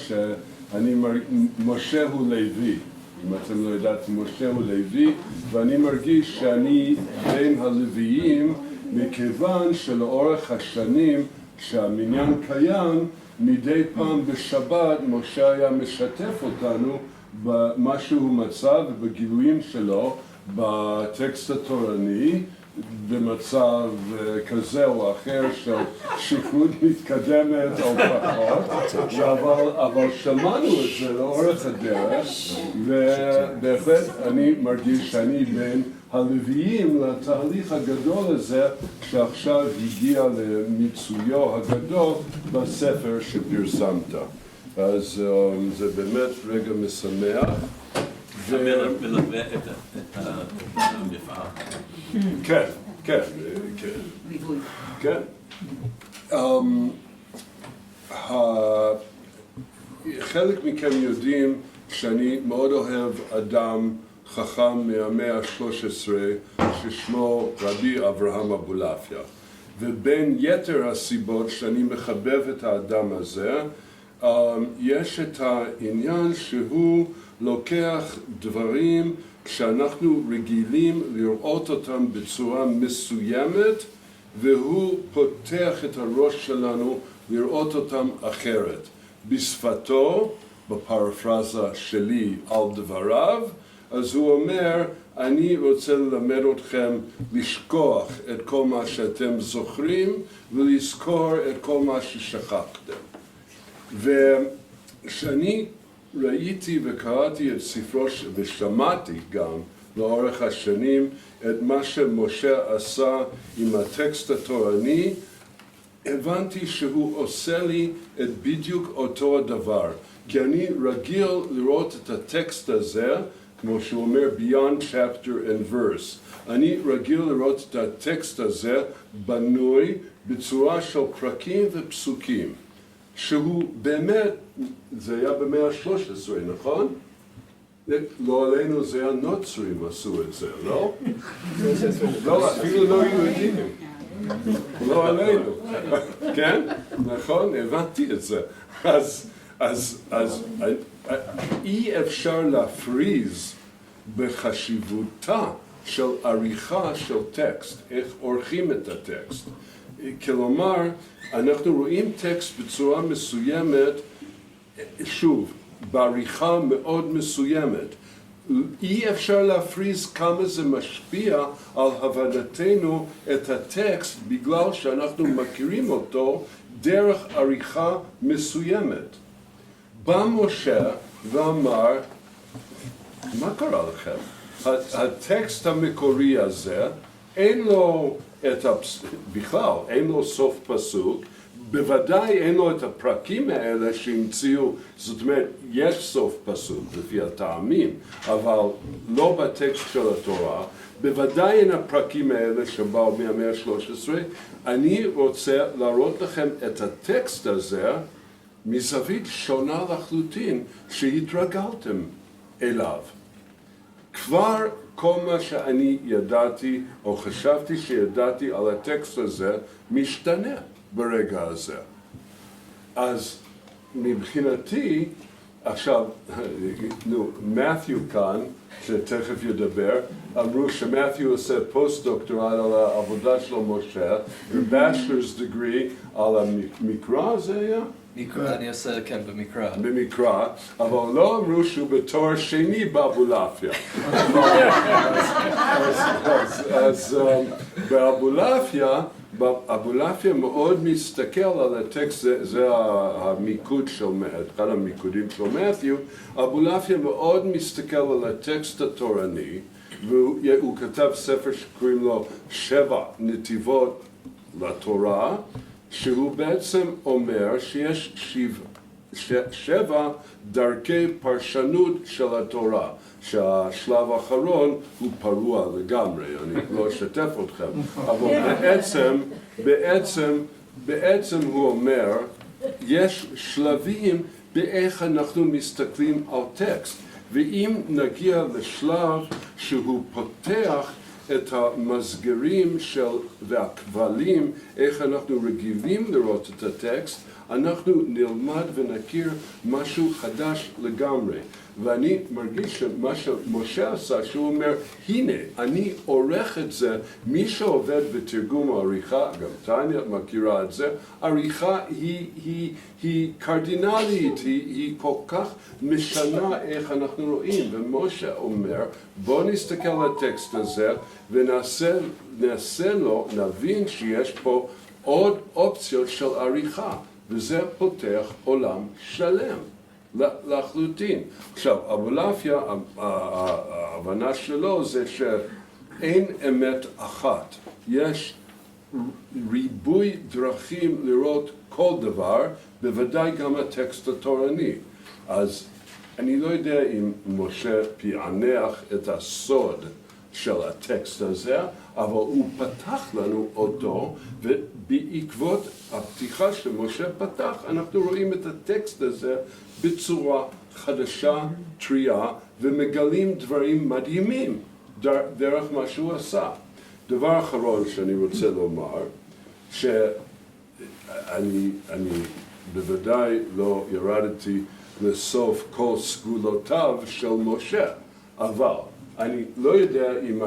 משה הוא לוי. אם אתם לא יודעים, משה הוא לוי, ואני מרגיש שאני בין הלוויים, מכיוון שלאורך השנים כשהמניין קיים, מדי פעם בשבת משה היה משתף אותנו במה שהוא מצא ובגילויים שלו בטקסט התורני, במצב כזה או אחר של שכרות מתקדמת או פחות, אבל שמענו את זה לאורך הדרך, ובהחלט אני מרגיש שאני בין הלוויים לתהליך הגדול הזה שעכשיו הגיע למיצויו הגדול בספר שפרסמת. אז זה באמת רגע משמח. מלווה את המפעל. כן, כן, כן. כן. חלק מכם יודעים שאני מאוד אוהב אדם חכם מהמאה ה-13 ששמו רבי אברהם אבולעפיה. ובין יתר הסיבות שאני מחבב את האדם הזה, יש את העניין שהוא לוקח דברים שאנחנו רגילים לראות אותם בצורה מסוימת, והוא פותח את הראש שלנו לראות אותם אחרת. בשפתו, בפרפרזה שלי על דבריו, אז הוא אומר, אני רוצה ללמד אתכם לשכוח את כל מה שאתם זוכרים ולזכור את כל מה ששכחתם. וכשאני ראיתי וקראתי את ספרו ושמעתי גם לאורך השנים את מה שמשה עשה עם הטקסט התורני, הבנתי שהוא עושה לי את בדיוק אותו הדבר. כי אני רגיל לראות את הטקסט הזה, כמו שהוא אומר, beyond chapter and verse. אני רגיל לראות את הטקסט הזה בנוי בצורה של פרקים ופסוקים. שהוא באמת, זה היה במאה ה-13, נכון? לא עלינו, זה הנוצרים עשו את זה, לא? לא, אפילו לא יהודים. לא עלינו. כן? נכון? הבנתי את זה. אז אי אפשר להפריז בחשיבותה של עריכה של טקסט, איך עורכים את הטקסט. כלומר, אנחנו רואים טקסט בצורה מסוימת, שוב, בעריכה מאוד מסוימת. אי אפשר להפריז כמה זה משפיע על הבנתנו את הטקסט, בגלל שאנחנו מכירים אותו דרך עריכה מסוימת. בא משה ואמר, מה קרה לכם? הטקסט המקורי הזה, אין לו בכלל, אין לו סוף פסוק, בוודאי אין לו את הפרקים האלה שהמציאו, זאת אומרת, יש סוף פסוק לפי הטעמים, אבל לא בטקסט של התורה, בוודאי אין הפרקים האלה שבאו מהמאה ה-13. אני רוצה להראות לכם את הטקסט הזה מזווית שונה לחלוטין שהתרגלתם אליו. כבר כל מה שאני ידעתי או חשבתי שידעתי על הטקסט הזה משתנה ברגע הזה. אז מבחינתי, עכשיו, מת'יו כאן, שתכף ידבר, אמרו שמת'יו עושה פוסט-דוקטורט על העבודה של משה, ו-bachelor's degree על המקרא, זה היה? מקרא, אני עושה, כן, במקרא. במקרא, אבל לא אמרו שהוא בתואר שני באבולעפיה. אז באבולעפיה, אבולעפיה מאוד מסתכל על הטקסט, זה המיקוד של, אחד המיקודים של מת'יו, אבולעפיה מאוד מסתכל על הטקסט התורני, והוא כתב ספר שקוראים לו 7 נתיבות לתורה, שהוא בעצם אומר שיש 7 דרכי פרשנות של התורה, שהשלב האחרון הוא פרוע לגמרי, אני לא אשתף אתכם, אבל בעצם הוא אומר, יש שלבים באיך אנחנו מסתכלים על טקסט, ואם נגיע לשלב שהוא פותח את המסגרים והכבלים, איך אנחנו רגילים לראות את הטקסט, אנחנו נלמד ונכיר משהו חדש לגמרי. ואני מרגיש שמה שמשה עשה, שהוא אומר, הנה, אני עורך את זה, מי שעובד בתרגום העריכה, גם טניה מכירה את זה, עריכה היא קרדינלית, היא כל כך משנה איך אנחנו רואים, ומשה אומר, בוא נסתכל על הטקסט הזה, ונעשה לו, נבין שיש פה עוד אופציות של עריכה, וזה פותח עולם שלם. לחלוטין. עכשיו, אבולעפיה, ההבנה שלו זה שאין אמת אחת. יש ריבוי דרכים לראות כל דבר, בוודאי גם הטקסט התורני. אז אני לא יודע אם משה פענח את הסוד של הטקסט הזה, אבל הוא פתח לנו אותו, ובעקבות הפתיחה שמשה פתח, אנחנו רואים את הטקסט הזה בצורה חדשה, טריה, ומגלים דברים מדהימים דרך מה שהוא עשה. דבר אחרון שאני רוצה לומר, שאני בוודאי לא ירדתי לסוף כל סגולותיו של משה, אבל אני לא יודע אם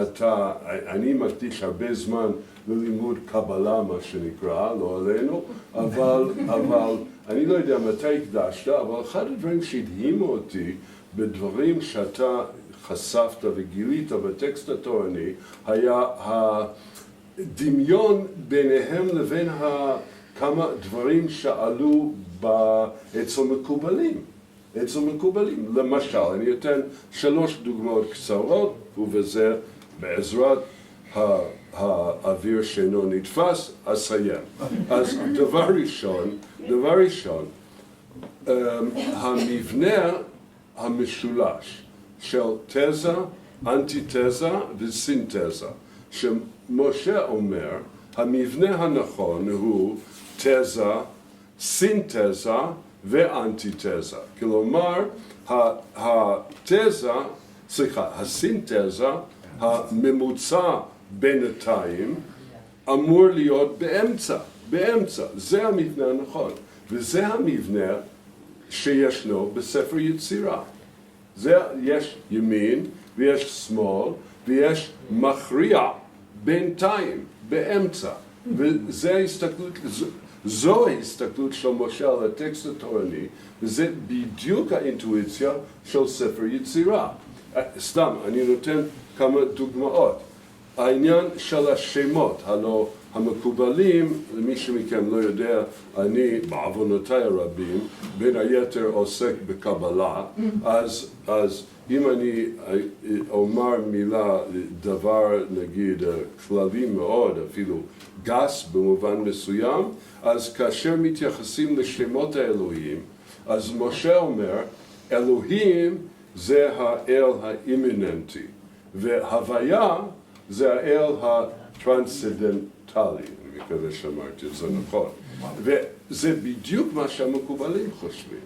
אני מקדיש הרבה זמן ללימוד קבלה, מה שנקרא, לא עלינו, אבל אני לא יודע מתי הקדשת, אבל אחד הדברים שהדהימו אותי בדברים שאתה חשפת וגילית בטקסט התורני, היה הדמיון ביניהם לבין כמה דברים שעלו אצל מקובלים. למשל, אני אתן 3 דוגמאות קצרות, ובזה בעזרת האוויר שאינו נתפס, אסיים. אז דבר ראשון, המבנה המשולש של תזה, אנטיתזה וסינתזה, שמשה אומר, המבנה הנכון הוא תזה, סינתזה ואנטיתזה. כלומר, הסינתזה, הממוצע בינתיים, אמור להיות באמצע. זה המבנה הנכון. וזה המבנה שישנו בספר יצירה. יש ימין ויש שמאל ויש מכריע בינתיים, באמצע. זו ההסתכלות של משה על הטקסט התורני, וזה בדיוק האינטואיציה של ספר יצירה. סתם, אני נותן כמה דוגמאות. העניין של השמות, הלא המקובלים, למי שמכם לא יודע, אני בעוונותיי הרבים, בין היתר עוסק בקבלה, אז אם אני אומר מילה, דבר נגיד כללי מאוד, אפילו גס במובן מסוים, אז כאשר מתייחסים לשמות האלוהים, אז משה אומר, אלוהים זה האל האימננטי, והוויה זה האל הטרנסצנדנטלי, אני מקווה שאמרתי את זה נכון. וזה בדיוק מה שהמקובלים חושבים.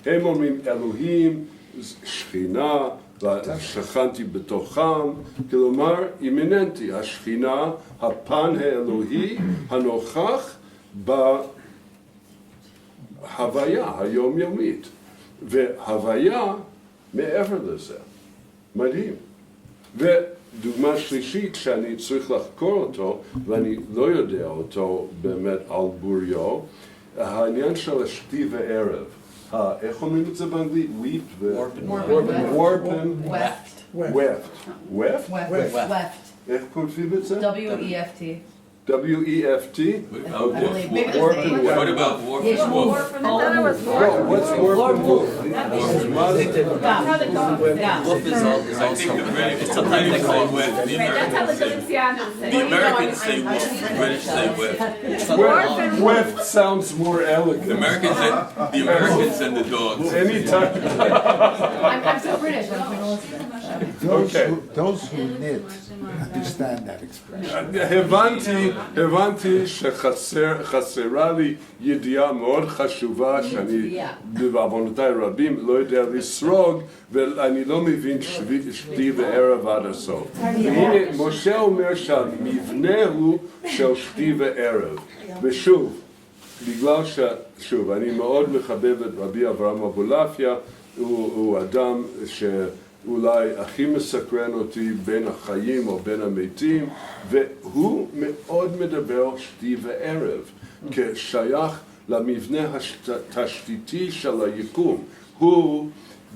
הם אומרים אלוהים, שכינה, שכנתי בתוכם, כלומר אימננטי, השכינה, הפן האלוהי הנוכח בהוויה היומיומית. והוויה מעבר לזה. מדהים. ודוגמה שלישית שאני צריך לחקור אותו, ואני לא יודע אותו באמת על בוריו, העניין של השתי וערב. איך אומרים את זה באנגלית? וורפן. ופט. איך כותבים את זה? W-E-F-T. W-E-F-T? What about warp and woof? What's warp and woof? Woof is also sometimes they call it woof. That's how the Feliciano say. The Americans say woof, the British say whiff. Weft sounds more elegant. The Americans and the dogs. Anytime. I'm so British. Those who knit understand that expression. הבנתי שחסרה לי ידיעה מאוד חשובה שאני בעוונותיי רבים לא יודע לסרוג ואני לא מבין שתי וערב עד הסוף. והנה משה אומר שהמבנה הוא של שתי וערב. ושוב, בגלל ששוב, אני מאוד מחבב את רבי אברהם אבולעפיה, הוא אדם שאולי הכי מסקרן אותי בין החיים או בין המתים, והוא מאוד מדבר שתי וערב, כשייך למבנה התשתיתי של היקום. הוא,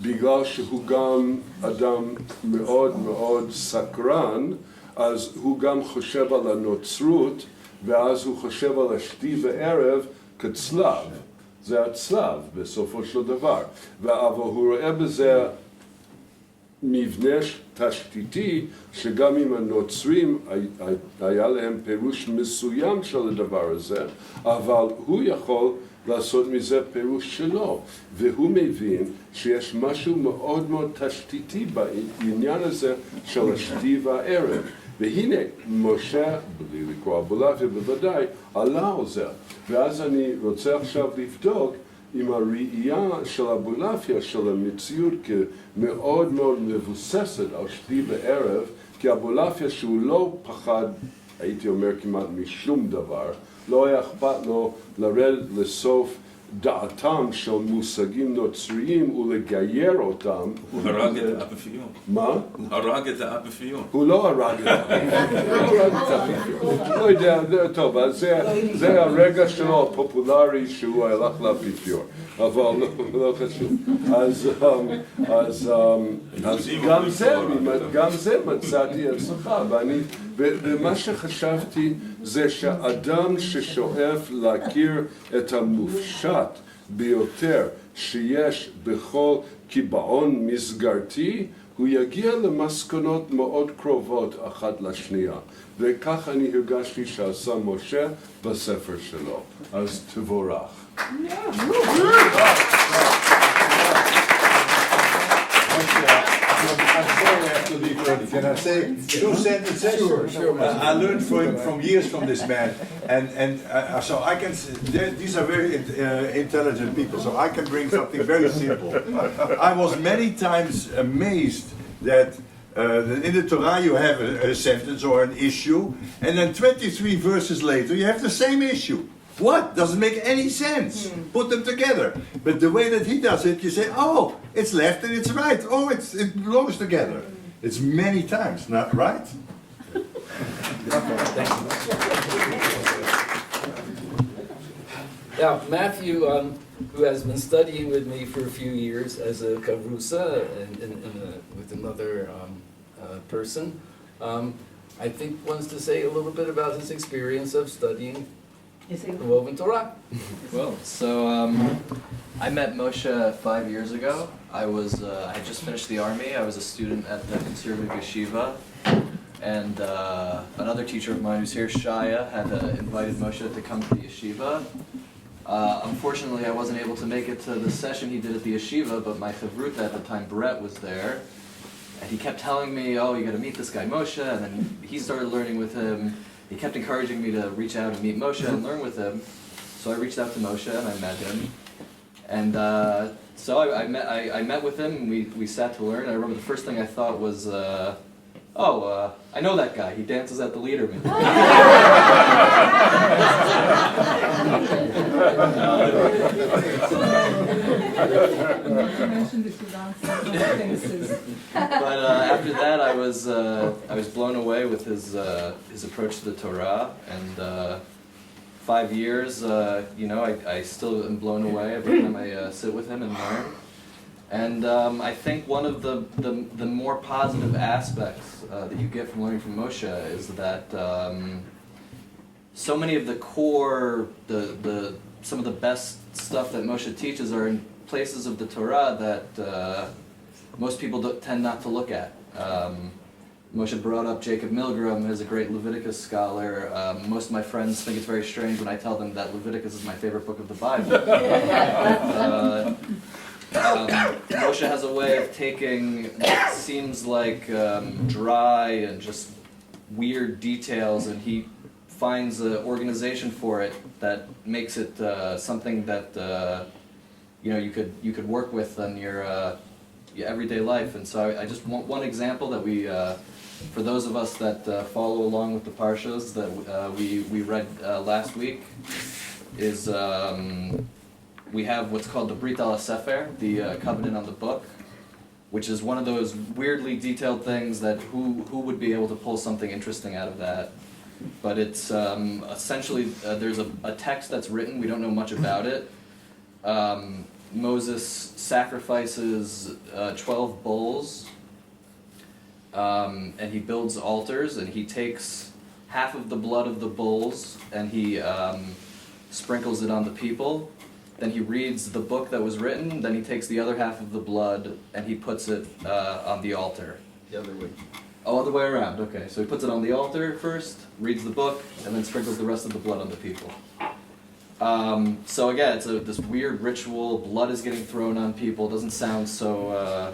בגלל שהוא גם אדם מאוד מאוד סקרן, אז הוא גם חושב על הנוצרות, ואז הוא חושב על השתי וערב כצלב. זה הצלב בסופו של דבר. אבל הוא רואה בזה מבנה תשתיתי, שגם אם הנוצרים היה להם פירוש מסוים של הדבר הזה, אבל הוא יכול לעשות מזה פירוש שלו, והוא מבין שיש משהו מאוד מאוד תשתיתי בעניין הזה של השתי והערב. והנה, משה, בלי לקרוא אבולעפיה בוודאי, עלה על זה. ואז אני רוצה עכשיו לבדוק עם הראייה של אבולעפיה, של המציאות כמאוד מאוד מבוססת על שתי וערב, כי אבולעפיה שהוא לא פחד, הייתי אומר כמעט משום דבר, לא היה אכפת לו לרד לסוף דעתם של מושגים נוצריים ולגייר אותם. הוא הרג את האפיפיון. מה? הוא הרג את האפיפיון. הוא לא הרג את האפיפיון. לא יודע, טוב, אז זה הרגע שלו הפופולרי שהוא הלך לאפיפיון. אבל לא חשוב. אז גם זה מצאתי אצלך, ומה שחשבתי זה שאדם ששואף להכיר את המופשט ביותר שיש בכל קיבעון מסגרתי, הוא יגיע למסקנות מאוד קרובות אחת לשנייה. וכך אני הרגשתי שעשה משה בספר שלו. אז תבורך. Can I say two sentences? Sure. I learned from years from this man, and so I can. These are very intelligent people, so I can bring something very simple. I was many times amazed that in the Torah you have a sentence or an issue, and then 23 verses later you have the same issue. What? Doesn't make any sense. Put them together. But the way that he does it, you say, oh, it's left and it's right. Oh, it belongs together. It's many times, not right? Now, Matthew, who has been studying with me for a few years as a kavrusa with another person, I think wants to say a little bit about his experience of studying the Woven Torah. Well, so I met Moshe 5 years ago. I had just finished the army. I was a student at the conservative yeshiva, and another teacher of mine who's here, Shaya, had invited Moshe to come to the yeshiva. Unfortunately, I wasn't able to make it to the session he did at the yeshiva, but my chavruta at the time, Brett, was there. And he kept telling me, oh, you got to meet this guy Moshe, and then he started learning with him. He kept encouraging me to reach out and meet Moshe and learn with him. So I reached out to Moshe and I met him. And so I met with him and we sat to learn. I remember the first thing I thought was, I know that guy. He dances at the Leader meeting. But after that, I was blown away with his approach to the Torah, and 5 years, I still am blown away every time I sit with him and learn. And I think one of the more positive aspects that you get from learning from Moshe is that so many of the core, some of the best stuff that Moshe teaches are in places of the Torah that most people tend not to look at. Moshe brought up Jacob Milgram as a great Leviticus scholar. Most of my friends think it's very strange when I tell them that Leviticus is my favorite book of the Bible. Moshe has a way of taking what seems like dry and just weird details, and he finds an organization for it that makes it something that you could work with in your everyday life. And so I just want one example that we, for those of us that follow along with the parshas that we read last week. is we have what's called the Brit al Sefer, the covenant on the book, which is one of those weirdly detailed things that who would be able to pull something interesting out of that. But it's essentially, there's a text that's written, we don't know much about it. Moses sacrifices 12 bulls, and he builds altars, and he takes half of the blood of the bulls, and he sprinkles it on the people. Then he reads the book that was written, then he takes the other half of the blood, and he puts it on the altar. The other way. Oh, other way around, okay. So he puts it on the altar first, reads the book, and then sprinkles the rest of the blood on the people. So again, it's this weird ritual, blood is getting thrown on people, doesn't sound so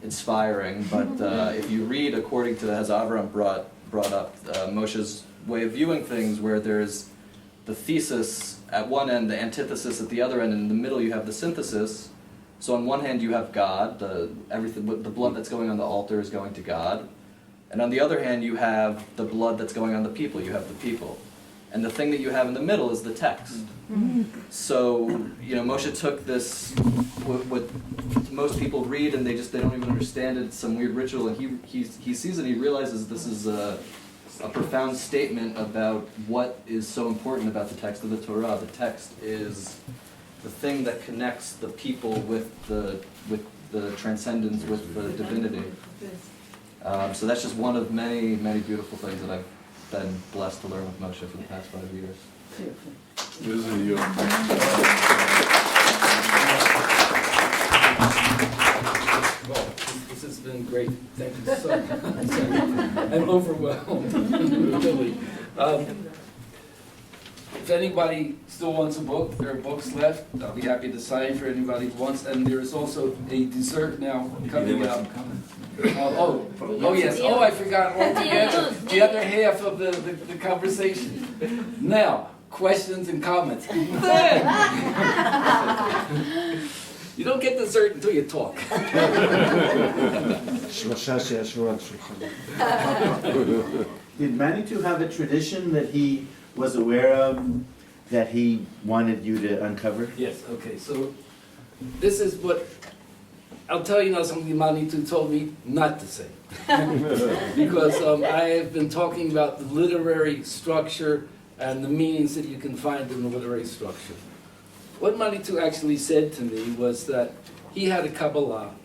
inspiring, but if you read according to, as Avraham brought up, Moshe's way of viewing things, where there's the thesis at one end, the antithesis at the other end, and in the middle you have the synthesis. So on one hand you have God, the blood that's going on the altar is going to God. And on the other hand, you have the blood that's going on the people. You have the people. And the thing that you have in the middle is the text. So, Moshe took this, what most people read and they don't even understand it. It's some weird ritual. And he sees it and he realizes this is a profound statement about what is so important about the text of the Torah. The text is the thing that connects the people with the transcendence, with the divinity. So that's just one of many, many beautiful things that I've been blessed to learn with Moshe for the past 5 years. Well, this has been great. Thank you so much. I'm overwhelmed, really. If anybody still wants a book, there are books left. I'll be happy to sign for anybody who wants. And there is also a dessert now coming out. Oh yes. Oh, I forgot altogether the other half of the conversation. Now, questions and comments. You don't get dessert until you talk. Did Mathew have a tradition that he was aware of that he wanted you to uncover? Yes, okay, so this is what, I'll tell you now something Mathew told me not to say. Because I have been talking about the literary structure and the meanings that you can find in the literary structure. What Mathew actually said to me was that he had a Kabbalah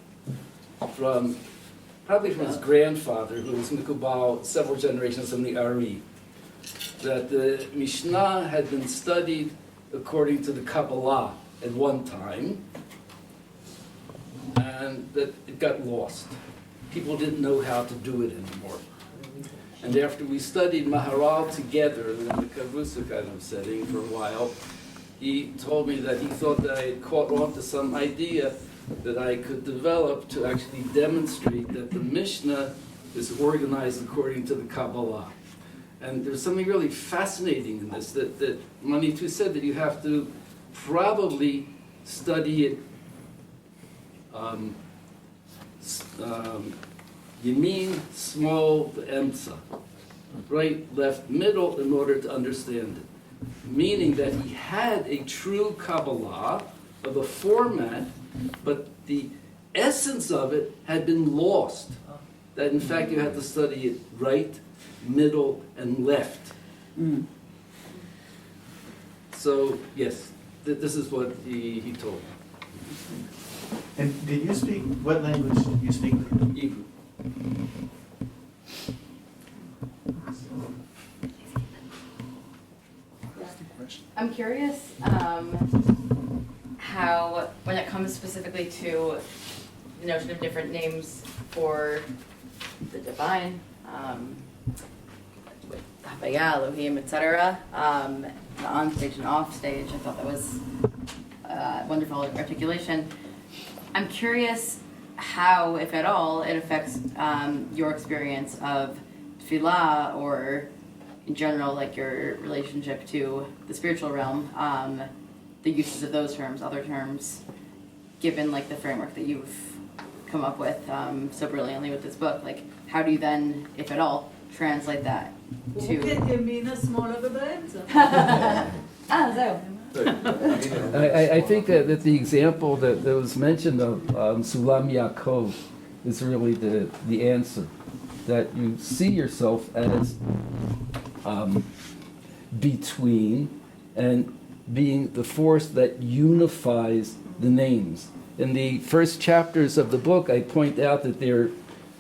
probably from his grandfather, who was Mikubal several generations from the Ari, that the Mishnah had been studied according to the Kabbalah at one time, and that it got lost. People didn't know how to do it anymore. And after we studied Maharal together in the Kavusa kind of setting for a while, he told me that he thought that I had caught on to some idea that I could develop to actually demonstrate that the Mishnah is organized according to the Kabbalah. And there's something really fascinating in this, that Mathew said that you have to probably study it Yamin, small, Emsa, right, left, middle, in order to understand it. Meaning that he had a true Kabbalah of a format, but the essence of it had been lost. That in fact you had to study it right, middle, and left. So yes, this is what he told me. And did you speak, what language did you speak? Hebrew. I'm curious how, when it comes specifically to the notion of different names for the divine, with Havaya, Elohim, etc., on stage and off stage, I thought that was wonderful articulation. I'm curious how, if at all, it affects your experience of tefillah, or in general, like your relationship to the spiritual realm, the uses of those terms, other terms, given like the framework that you've come up with so brilliantly with this book. Like, how do you then, if at all, translate that to... ימינה, שמאלה ובאמצע. זהו. I think that the example that was mentioned of Sulam Yaakov is really the answer. That you see yourself as between and being the force that unifies the names. In the first chapters of the book, I point out that there are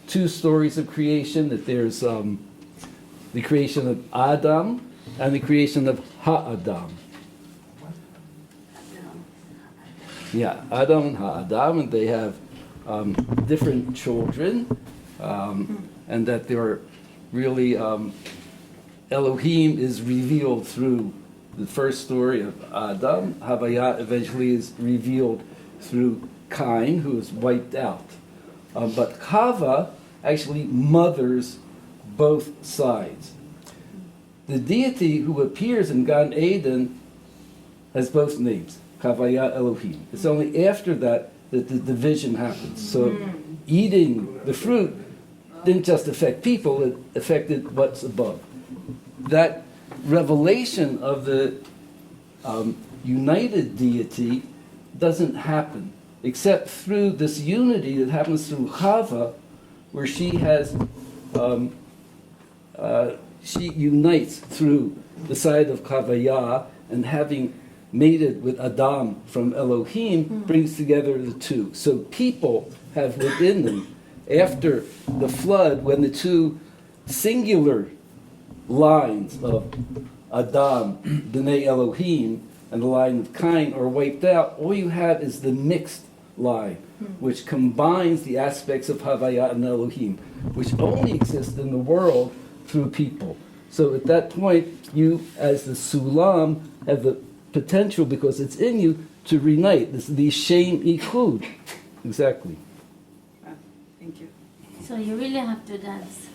two stories of creation, that there's the creation of Adam and the creation of Ha-Adam. Yeah, Adam and Ha-Adam, and they have different children, and that there are really Elohim is revealed through the first story of Adam. Havaya eventually is revealed through Cain, who is wiped out. But Chava actually mothers both sides. The deity who appears in Gan Eden has both names, Havaya Elohim. It's only after that that the division happens. So eating the fruit didn't just affect people, it affected what's above. That revelation of the united deity doesn't happen except through this unity that happens through Chava, where she has she unites through the side of Havaya, and having mated with Adam from Elohim brings together the two. So people have within them, after the flood, when the two singular lines of Adam, B'nai Elohim, and the line of Cain are wiped out, all you have is the mixed line, which combines the aspects of Havaya and Elohim, which only exist in the world through people. So at that point, you, as the Sulam, have the potential, because it's in you, to reunite. This is the Shem Ichud. Exactly. Thank you. So you really have to dance.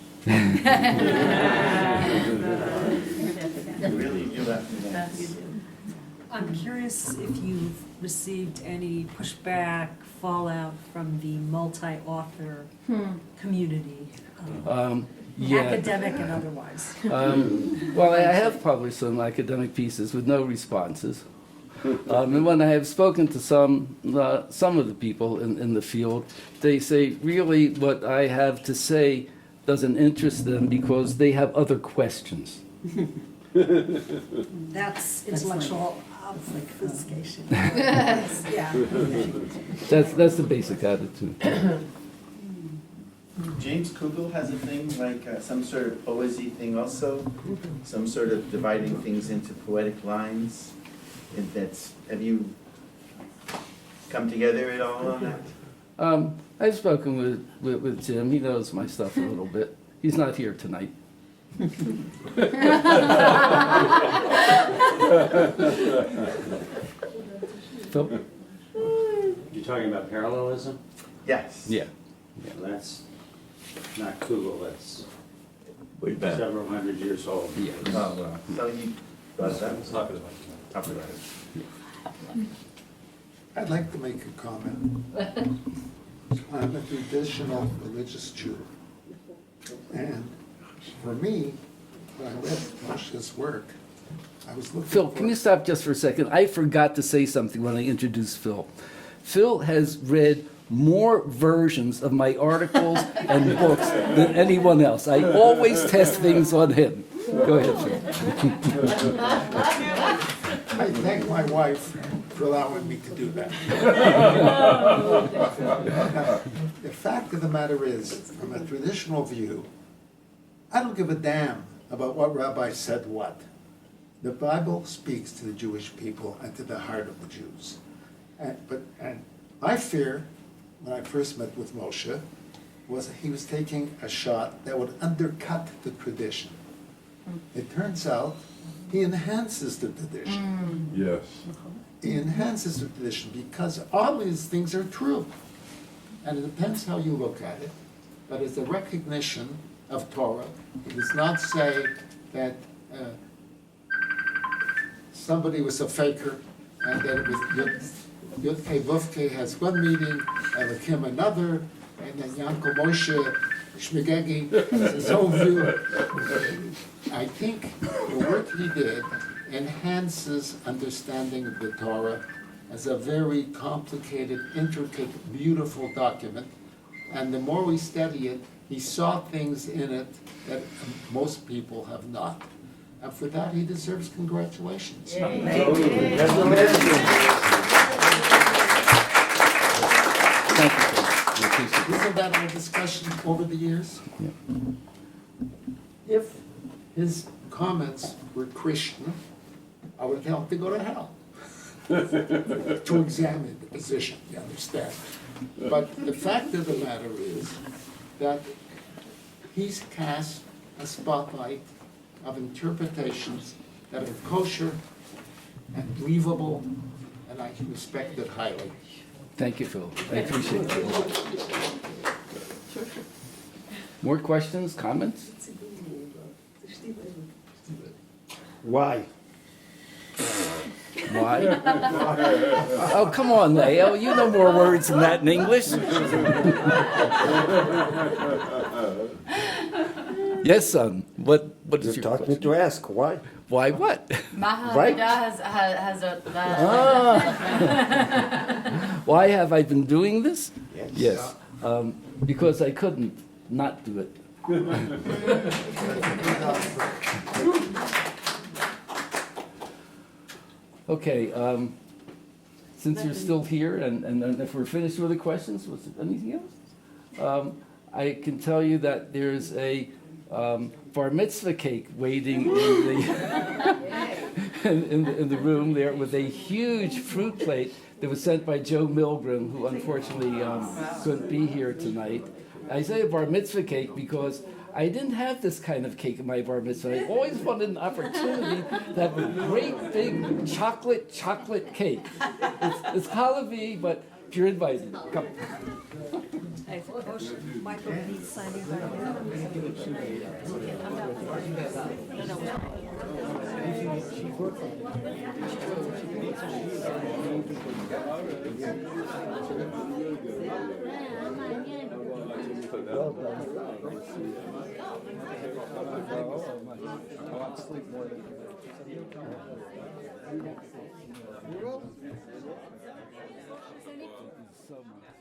Really, you have to dance. I'm curious if you've received any pushback, fallout from the multi-author community, Yeah. academic and otherwise. Well, I have published some academic pieces with no responses. And when I have spoken to some of the people in the field, they say really what I have to say doesn't interest them because they have other questions. That's intellectual obfuscation. Yeah. That's the basic attitude. James Kugel has a thing like some sort of poesy thing also, some sort of dividing things into poetic lines. And have you come together at all on that? I've spoken with Jim. He knows my stuff a little bit. He's not here tonight. Phil? You're talking about parallelism? Yes. Yeah. Well, that's not Kugel, that's Way back. several hundred years old. Yeah. Oh, well. So you brought that? Talk about it. I'd like to make a comment. I'm a traditional religious Jew. And for me, when I read Moshe's work, I was looking Phil, for... can you stop just for a second? I forgot to say something when I introduced Phil. Phil has read more versions of my articles and books than anyone else. I always test things on him. Go ahead, Phil. I thank my wife for allowing me to do that. The fact of the matter is, from a traditional view, I don't give a damn about what rabbi said what. The Bible speaks to the Jewish people and to the heart of the Jews. And my fear, when I first met with Moshe, was that he was taking a shot that would undercut the tradition. It turns out he enhances the tradition. Yes. He enhances the tradition because all these things are true. And it depends how you look at it, but it's a recognition of Torah. It does not say that somebody was a faker and that it was Yudke Vuvke has one meaning, Elohim another, and then Yanko Moshe Shmigegi has his own view. I think the work he did enhances understanding of the Torah as a very complicated, intricate, beautiful document. And the more we study it, he saw things in it that most people have not. And for that, he deserves congratulations. Isn't that our discussion over the years? If his comments were Christian, I would tell him to go to hell. To examine the position, you understand? But the fact of the matter is that he's cast a spotlight of interpretations that are kosher and believable, and I respect it highly. Thank you, Phil. I appreciate it. More questions, comments? Why? Why? Oh, come on, Leo. You know more words than that in English. Yes, son. What is your question? Me to ask why. Why what? Mathew Right? Leader has a... Why have I been doing this? Yes. Because I couldn't not do it. Okay, since you're still here, and if we're finished with the questions, was there anything else? I can tell you that there's a bar mitzvah cake waiting in the room there with a huge fruit plate that was sent by Joe Milgram, who unfortunately couldn't be here tonight. I say a bar mitzvah cake because I didn't have this kind of cake in my bar mitzvah. I always wanted an opportunity to have a great big chocolate cake. It's halavi, but you're invited. Come. Michael needs signing right So much.